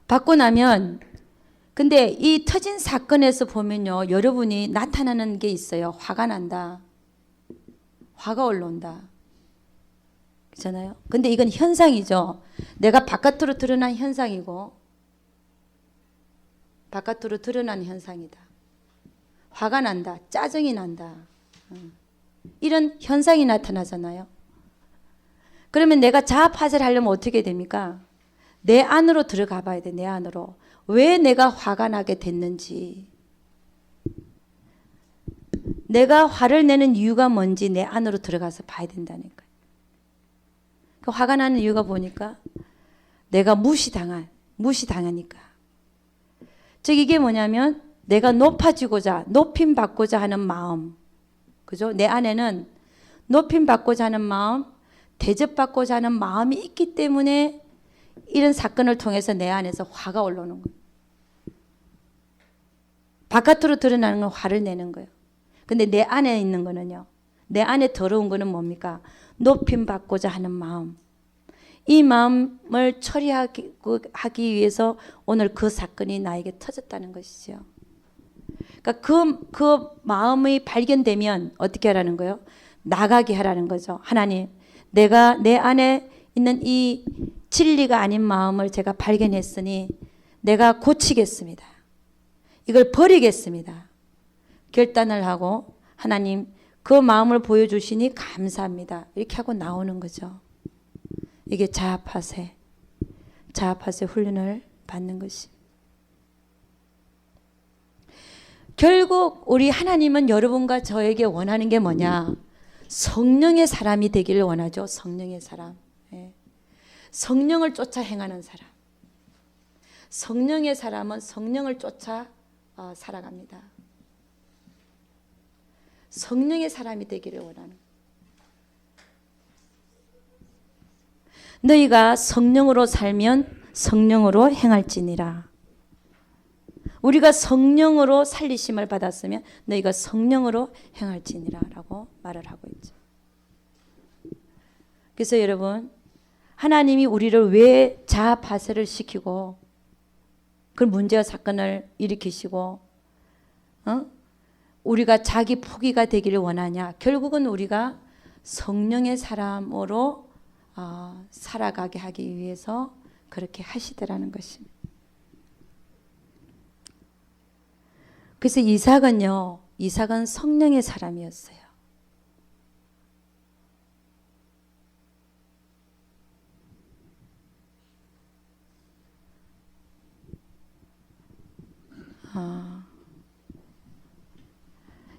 받고 나면 근데 이 터진 사건에서 보면요. 여러분이 나타나는 게 있어요. 화가 난다. 화가 올라온다. 그렇잖아요. 근데 이건 현상이죠. 내가 바깥으로 드러난 현상이고 바깥으로 드러난 현상이다. 화가 난다. 짜증이 난다. 이런 현상이 나타나잖아요. 그러면 내가 자아파쇄를 하려면 어떻게 됩니까? 내 안으로 들어가 봐야 돼. 내 안으로. 왜 내가 화가 나게 됐는지, 내가 화를 내는 이유가 뭔지 내 안으로 들어가서 봐야 된다니까요. 그 화가 나는 이유가 보니까 내가 무시당하니까. 즉 이게 뭐냐면 내가 높아지고자, 높임받고자 하는 마음, 그죠? 내 안에는 높임받고자 하는 마음, 대접받고자 하는 마음이 있기 때문에 이런 사건을 통해서 내 안에서 화가 올라오는 거예요. 바깥으로 드러나는 건 화를 내는 거예요. 근데 내 안에 있는 거는요. 내 안에 더러운 거는 뭡니까? 높임받고자 하는 마음. 이 마음을 처리하기 위해서 오늘 그 사건이 나에게 터졌다는 것이죠. 그러니까 그 마음이 발견되면 어떻게 하라는 거예요? 나가게 하라는 거죠. 하나님, 내가 내 안에 있는 이 진리가 아닌 마음을 제가 발견했으니 내가 고치겠습니다. 이걸 버리겠습니다. 결단을 하고 하나님 그 마음을 보여주시니 감사합니다. 이렇게 하고 나오는 거죠. 이게 자아파쇄 훈련을 받는 것입니다. 결국 우리 하나님은 여러분과 저에게 원하는 게 뭐냐? 성령의 사람이 되기를 원하죠. 성령의 사람. 성령을 쫓아 행하는 사람. 성령의 사람은 성령을 쫓아 살아갑니다. 성령의 사람이 되기를 원하는. 너희가 성령으로 살면 성령으로 행할지니라. 우리가 성령으로 살리심을 받았으면 너희가 성령으로 행할지니라 라고 말을 하고 있죠. 그래서 여러분, 하나님이 우리를 왜 자아파쇄를 시키고 그 문제와 사건을 일으키시고 우리가 자기 포기가 되기를 원하냐? 결국은 우리가 성령의 사람으로 살아가게 하기 위해서 그렇게 하시더라는 것입니다. 그래서 이삭은 성령의 사람이었어요.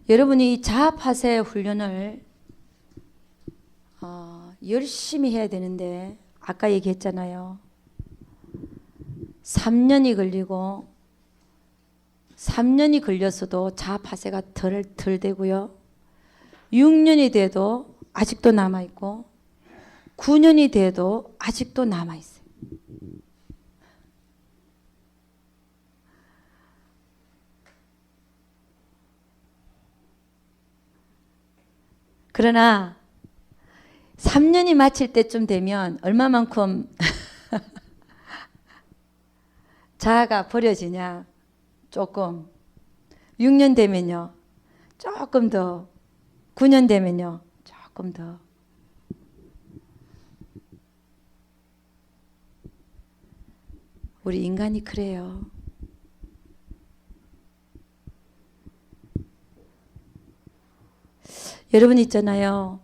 여러분이 이 자아파쇄 훈련을 열심히 해야 되는데 아까 얘기했잖아요. 3년이 걸리고 3년이 걸렸어도 자아파쇄가 덜 되고요. 6년이 돼도 아직도 남아있고 9년이 돼도 아직도 남아있어요. 그러나 3년이 마칠 때쯤 되면 얼마만큼 자아가 버려지냐? 조금. 6년 되면요. 조금 더. 9년 되면요. 조금 더. 우리 인간이 그래요. 여러분 있잖아요.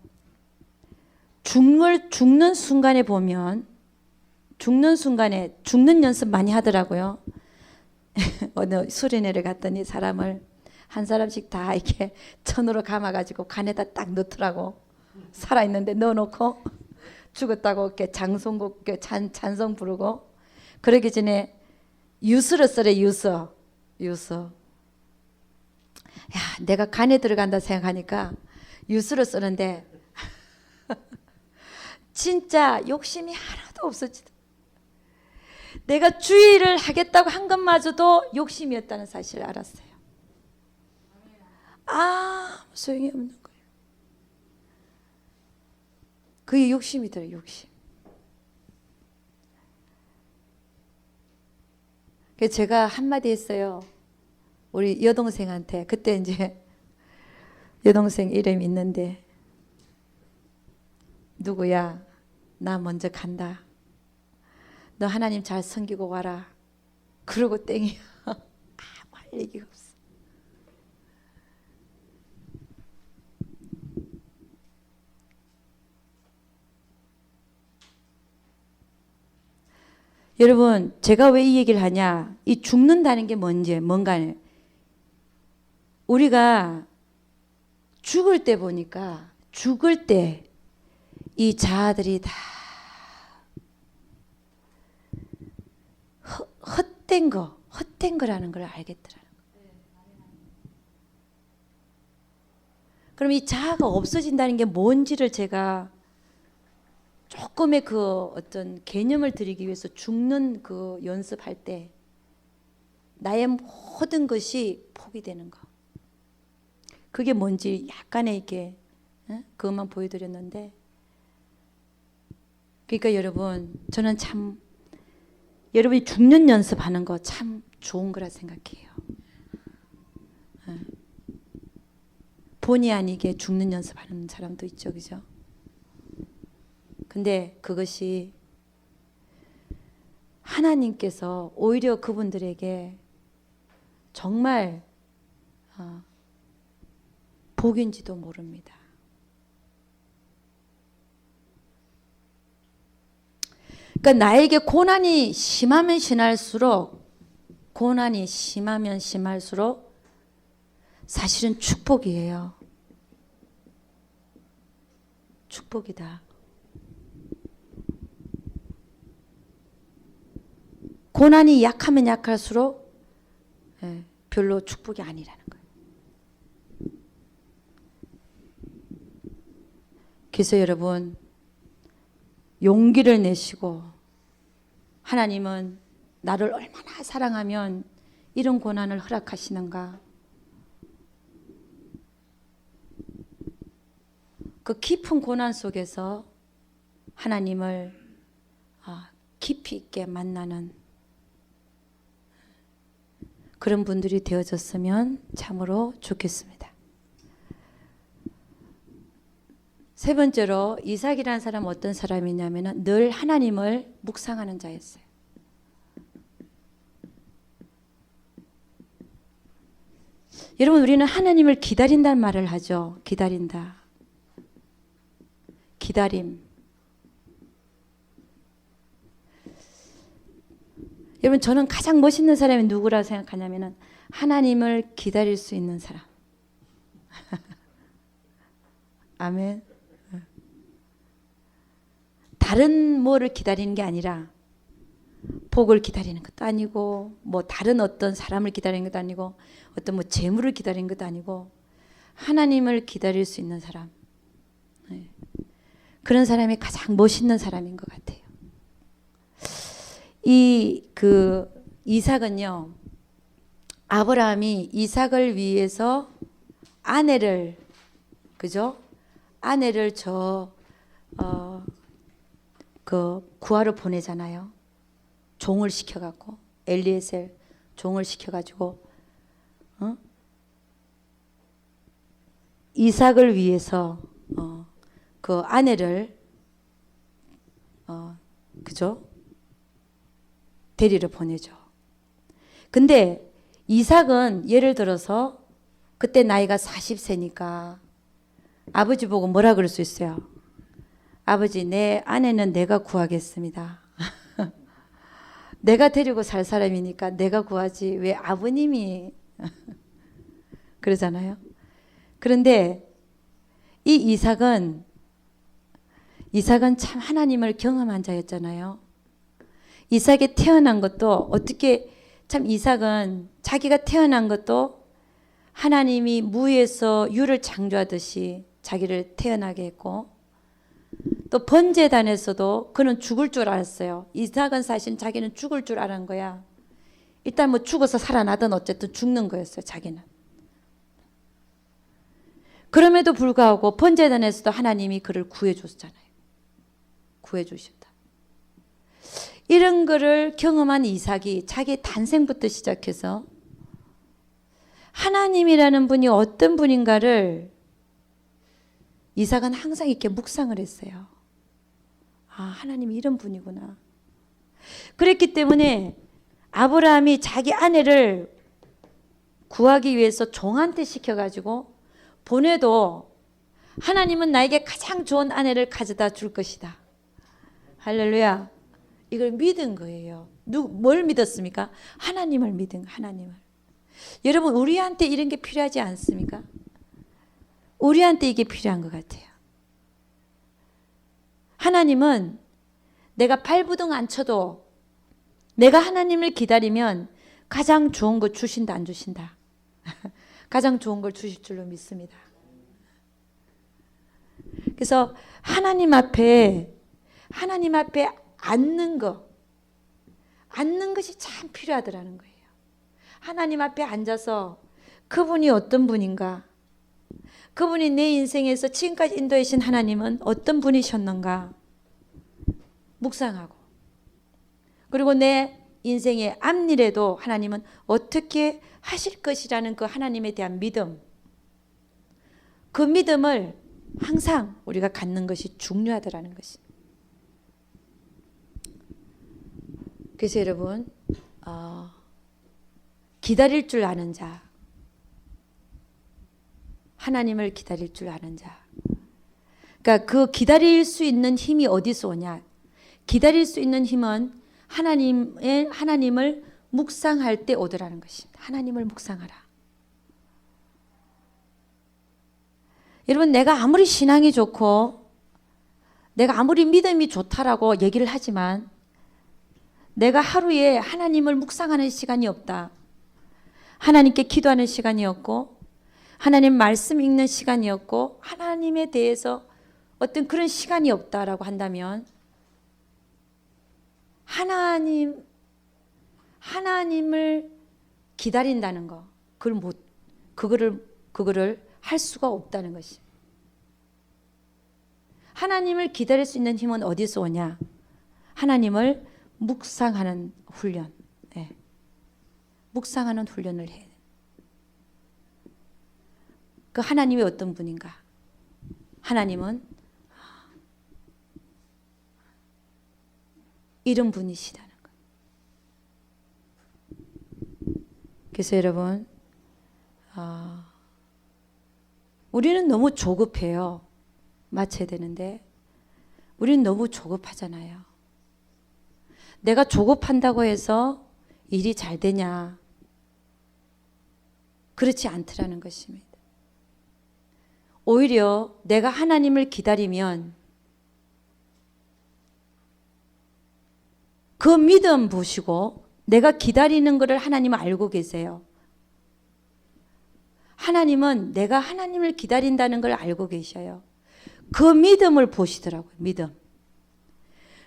죽는 순간에 보면 죽는 연습 많이 하더라고요. 어느 수련회를 갔더니 한 사람씩 다 이렇게 천으로 감아가지고 간에다 딱 넣더라고. 살아있는데 넣어놓고 죽었다고 이렇게 장송 부르고 그러기 전에 유서를 써래. 유서. 유서. 야, 내가 간에 들어간다 생각하니까 유서를 쓰는데 진짜 욕심이 하나도 없어지더라. 내가 주의를 하겠다고 한 것마저도 욕심이었다는 사실을 알았어요. 아무 소용이 없는 거예요. 그게 욕심이더라고요. 욕심. 그래서 제가 한마디 했어요. 우리 여동생한테. 그때 이제 여동생 이름이 있는데, 누구야? 나 먼저 간다. 너 하나님 잘 섬기고 와라. 그러고 땡이야. 아무 할 얘기가 없어. 여러분, 제가 왜 이 얘기를 하냐? 이 죽는다는 게 뭔가 우리가 죽을 때 보니까 죽을 때 이 자아들이 다 헛된 거라는 걸 알겠더라는 거예요. 그럼 이 자아가 없어진다는 게 뭔지를 제가 조금의 그 어떤 개념을 드리기 위해서 죽는 그 연습할 때 나의 모든 것이 포기되는 거. 그게 뭔지 약간의 이렇게 그것만 보여드렸는데, 그러니까 여러분, 저는 참 여러분이 죽는 연습하는 거 참 좋은 거라 생각해요. 본의 아니게 죽는 연습하는 사람도 있죠, 그죠? 근데 그것이 하나님께서 오히려 그분들에게 정말 복인지도 모릅니다. 그러니까 나에게 고난이 심하면 심할수록 사실은 축복이에요. 축복이다. 고난이 약하면 약할수록 별로 축복이 아니라는 거예요. 그래서 여러분, 용기를 내시고, 하나님은 나를 얼마나 사랑하면 이런 고난을 허락하시는가. 그 깊은 고난 속에서 하나님을 깊이 있게 만나는 그런 분들이 되어졌으면 참으로 좋겠습니다. 세 번째로, 이삭이라는 사람은 어떤 사람이냐면 늘 하나님을 묵상하는 자였어요. 여러분, 우리는 하나님을 기다린다는 말을 하죠. 기다린다. 기다림. 여러분, 저는 가장 멋있는 사람이 누구라고 생각하냐면 하나님을 기다릴 수 있는 사람. 아멘. 다른 뭐를 기다리는 게 아니라, 복을 기다리는 것도 아니고, 뭐 다른 어떤 사람을 기다리는 것도 아니고, 어떤 뭐 재물을 기다리는 것도 아니고, 하나님을 기다릴 수 있는 사람. 그런 사람이 가장 멋있는 사람인 것 같아요. 이삭은요, 아브라함이 이삭을 위해서 아내를, 그죠? 아내를 구하러 보내잖아요. 종을 시켜갖고, 엘리에셀 종을 시켜가지고, 이삭을 위해서 그 아내를 그죠? 데리러 보내죠. 근데 이삭은 예를 들어서 그때 나이가 40세니까 아버지 보고 뭐라 그럴 수 있어요? 아버지, 내 아내는 내가 구하겠습니다. 내가 데리고 살 사람이니까 내가 구하지 왜 아버님이 그러잖아요. 그런데 이 이삭은 참 하나님을 경험한 자였잖아요. 이삭이 태어난 것도 어떻게 참 이삭은 자기가 태어난 것도 하나님이 무에서 유를 창조하듯이 자기를 태어나게 했고, 또 번제단에서도 그는 죽을 줄 알았어요. 이삭은 사실 자기는 죽을 줄 아는 거야. 일단 뭐 죽어서 살아나든 어쨌든 죽는 거였어요, 자기는. 그럼에도 불구하고 번제단에서도 하나님이 그를 구해줬잖아요. 구해주셨다. 이런 거를 경험한 이삭이 자기 탄생부터 시작해서 하나님이라는 분이 어떤 분인가를 이삭은 항상 이렇게 묵상을 했어요. 아, 하나님이 이런 분이구나. 그랬기 때문에 아브라함이 자기 아내를 구하기 위해서 종한테 시켜가지고 보내도 하나님은 나에게 가장 좋은 아내를 가져다 줄 것이다. 할렐루야. 이걸 믿은 거예요. 뭘 믿었습니까? 하나님을 믿은 거예요. 하나님을. 여러분, 우리한테 이런 게 필요하지 않습니까? 우리한테 이게 필요한 것 같아요. 하나님은 내가 발부둥 안 쳐도 내가 하나님을 기다리면 가장 좋은 거 주신다, 안 주신다? 가장 좋은 걸 주실 줄로 믿습니다. 그래서 하나님 앞에 앉는 것이 참 필요하더라는 거예요. 하나님 앞에 앉아서 그분이 어떤 분인가? 그분이 내 인생에서 지금까지 인도해 주신 하나님은 어떤 분이셨는가? 묵상하고, 그리고 내 인생의 앞일에도 하나님은 어떻게 하실 것이라는 그 하나님에 대한 믿음, 그 믿음을 항상 우리가 갖는 것이 중요하더라는 것입니다. 그래서 여러분, 기다릴 줄 아는 자, 하나님을 기다릴 줄 아는 자. 그러니까 그 기다릴 수 있는 힘이 어디서 오냐? 기다릴 수 있는 힘은 하나님을 묵상할 때 오더라는 것입니다. 하나님을 묵상하라. 여러분, 내가 아무리 신앙이 좋고 내가 아무리 믿음이 좋다라고 얘기를 하지만 내가 하루에 하나님을 묵상하는 시간이 없다. 하나님께 기도하는 시간이 없고 하나님 말씀 읽는 시간이 없고 하나님에 대해서 어떤 그런 시간이 없다라고 한다면 하나님을 기다린다는 거, 그거를 할 수가 없다는 것이. 하나님을 기다릴 수 있는 힘은 어디서 오냐? 하나님을 묵상하는 훈련. 네. 묵상하는 훈련을 해. 그 하나님이 어떤 분인가? 하나님은 이런 분이시다는 것. 그래서 여러분, 우리는 너무 조급해요. 마쳐야 되는데 우리는 너무 조급하잖아요. 내가 조급한다고 해서 일이 잘 되냐? 그렇지 않더라는 것입니다. 오히려 내가 하나님을 기다리면 그 믿음 보시고 내가 기다리는 것을 하나님은 알고 계세요. 하나님은 내가 하나님을 기다린다는 걸 알고 계셔요. 그 믿음을 보시더라고요. 믿음.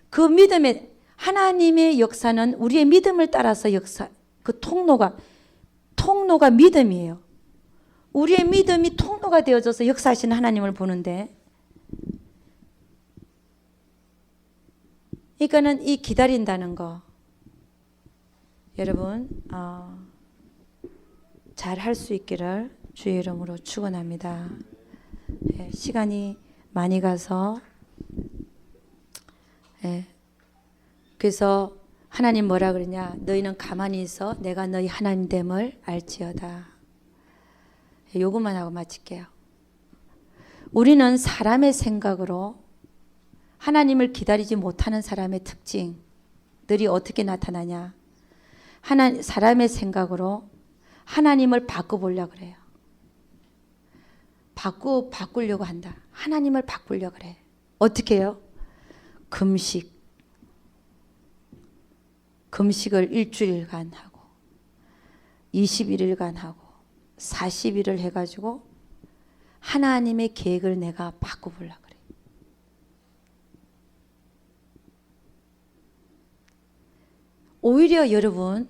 그 믿음의 하나님의 역사는 우리의 믿음을 따라서 그 통로가 믿음이에요. 우리의 믿음이 통로가 되어져서 역사하시는 하나님을 보는데, 그러니까는 이 기다린다는 거, 여러분 잘 할 수 있기를 주의 이름으로 축원합니다. 시간이 많이 가서, 그래서 하나님 뭐라 그러냐? 너희는 가만히 있어 내가 너희 하나님 됨을 알지어다. 요것만 하고 마칠게요. 우리는 사람의 생각으로 하나님을 기다리지 못하는 사람의 특징들이 어떻게 나타나냐? 사람의 생각으로 하나님을 바꿔보려고 그래요. 바꾸려고 한다. 하나님을 바꾸려고 그래. 어떻게 해요? 금식을 일주일간 하고, 21일간 하고 40일을 해가지고 하나님의 계획을 내가 바꿔보려고 그래. 오히려 여러분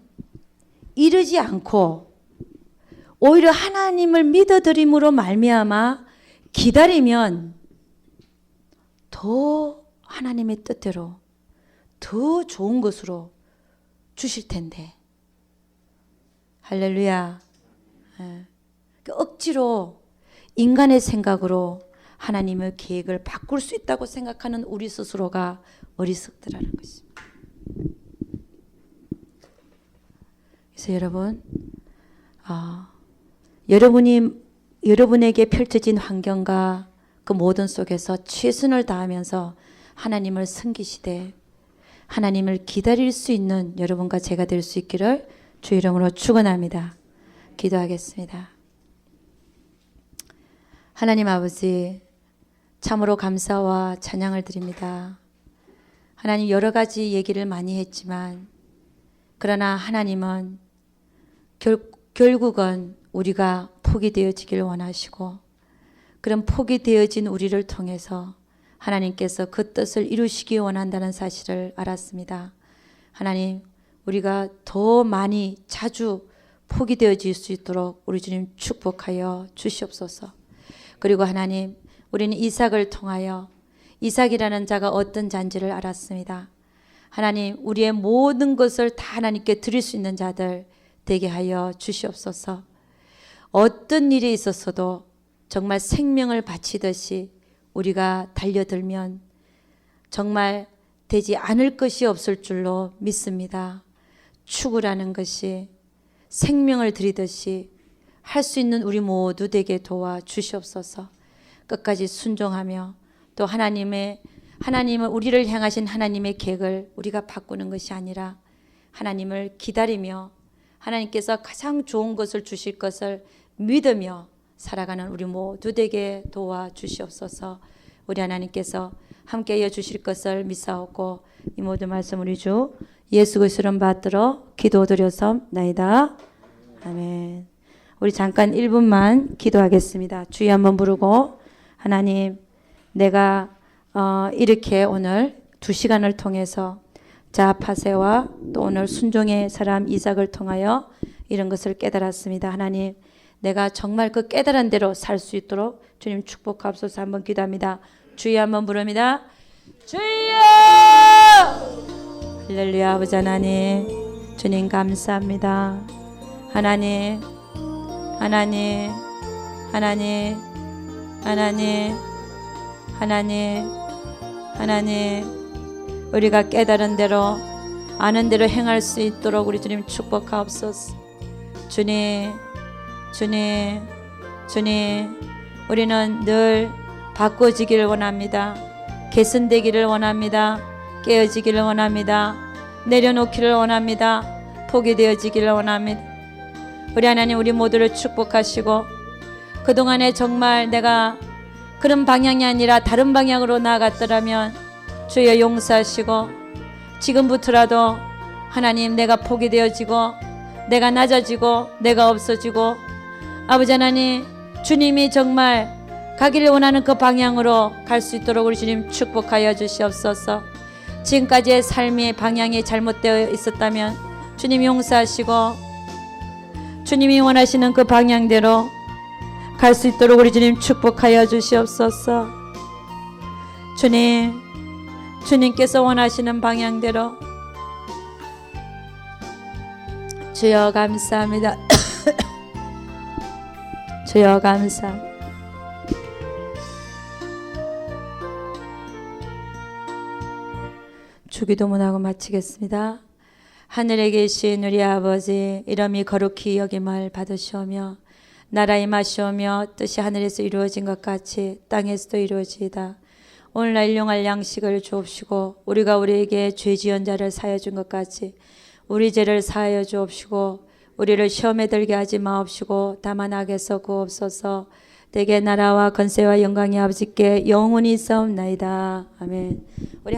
이러지 않고 오히려 하나님을 믿어드림으로 말미암아 기다리면 더 하나님의 뜻대로 더 좋은 것으로 주실 텐데. 할렐루야. 억지로 인간의 생각으로 하나님의 계획을 바꿀 수 있다고 생각하는 우리 스스로가 어리석더라는 것입니다. 그래서 여러분에게 펼쳐진 환경과 그 모든 속에서 최선을 다하면서 하나님을 섬기시되 하나님을 기다릴 수 있는 여러분과 제가 될 수 있기를 주 이름으로 축원합니다. 기도하겠습니다. 하나님 아버지, 참으로 감사와 찬양을 드립니다. 하나님, 여러 가지 얘기를 많이 했지만 그러나 하나님은 결국은 우리가 포기되어지길 원하시고 그런 포기되어진 우리를 통해서 하나님께서 그 뜻을 이루시기 원한다는 사실을 알았습니다. 하나님, 우리가 더 많이 자주 포기되어질 수 있도록 우리 주님 축복하여 주시옵소서. 그리고 하나님, 우리는 이삭을 통하여 이삭이라는 자가 어떤 자인지를 알았습니다. 하나님, 우리의 모든 것을 다 하나님께 드릴 수 있는 자들 되게 하여 주시옵소서. 어떤 일이 있었어도 정말 생명을 바치듯이 우리가 달려들면 정말 되지 않을 것이 없을 줄로 믿습니다. 추구라는 것이 생명을 드리듯이 할 수 있는 우리 모두 되게 도와 주시옵소서. 끝까지 순종하며 또 하나님은 우리를 향하신 하나님의 계획을 우리가 바꾸는 것이 아니라 하나님을 기다리며 하나님께서 가장 좋은 것을 주실 것을 믿으며 살아가는 우리 모두 되게 도와 주시옵소서. 우리 하나님께서 함께하여 주실 것을 믿사옵고 이 모든 말씀 우리 주 예수 그리스도를 받들어 기도드렸사옵나이다. 아멘. 우리 잠깐 1분만 기도하겠습니다. 주여 한번 부르고, 하나님, 내가 이렇게 오늘 2시간을 통해서 자파세와 또 오늘 순종의 사람 이삭을 통하여 이런 것을 깨달았습니다. 하나님, 내가 정말 그 깨달은 대로 살 수 있도록 주님 축복하옵소서. 한번 기도합니다. 주여 한번 부릅니다. 주여! 할렐루야. 아버지 하나님, 주님 감사합니다. 하나님, 하나님, 하나님, 하나님, 하나님, 하나님, 우리가 깨달은 대로 아는 대로 행할 수 있도록 우리 주님 축복하옵소서. 주님, 주님, 주님, 우리는 늘 바꿔지기를 원합니다. 개선되기를 원합니다. 깨어지기를 원합니다. 내려놓기를 원합니다. 포기되어지기를 원합니다. 우리 하나님, 우리 모두를 축복하시고 그동안에 정말 내가 그런 방향이 아니라 다른 방향으로 나아갔더라면 주여 용서하시고, 지금부터라도 하나님, 내가 포기되어지고 내가 낮아지고 내가 없어지고 아버지 하나님, 주님이 정말 가기를 원하는 그 방향으로 갈 수 있도록 우리 주님 축복하여 주시옵소서. 지금까지의 삶의 방향이 잘못되어 있었다면 주님 용서하시고 주님이 원하시는 그 방향대로 갈 수 있도록 우리 주님 축복하여 주시옵소서. 주님, 주님께서 원하시는 방향대로 주여 감사합니다. 주여 감사합니다. 주기도문하고 마치겠습니다. 하늘에 계신 우리 아버지, 이름이 거룩히 여김을 받으시오며 나라 임하시오며 뜻이 하늘에서 이루어진 것 같이 땅에서도 이루어지이다. 오늘날 일용할 양식을 주옵시고 우리가 우리에게 죄 지은 자를 사하여 준 것 같이 우리 죄를 사하여 주옵시고 우리를 시험에 들게 하지 마옵시고 다만 악에서 구옵소서. 대개 나라와 권세와 영광이 아버지께 영원히 있사옵나이다. 아멘. 우리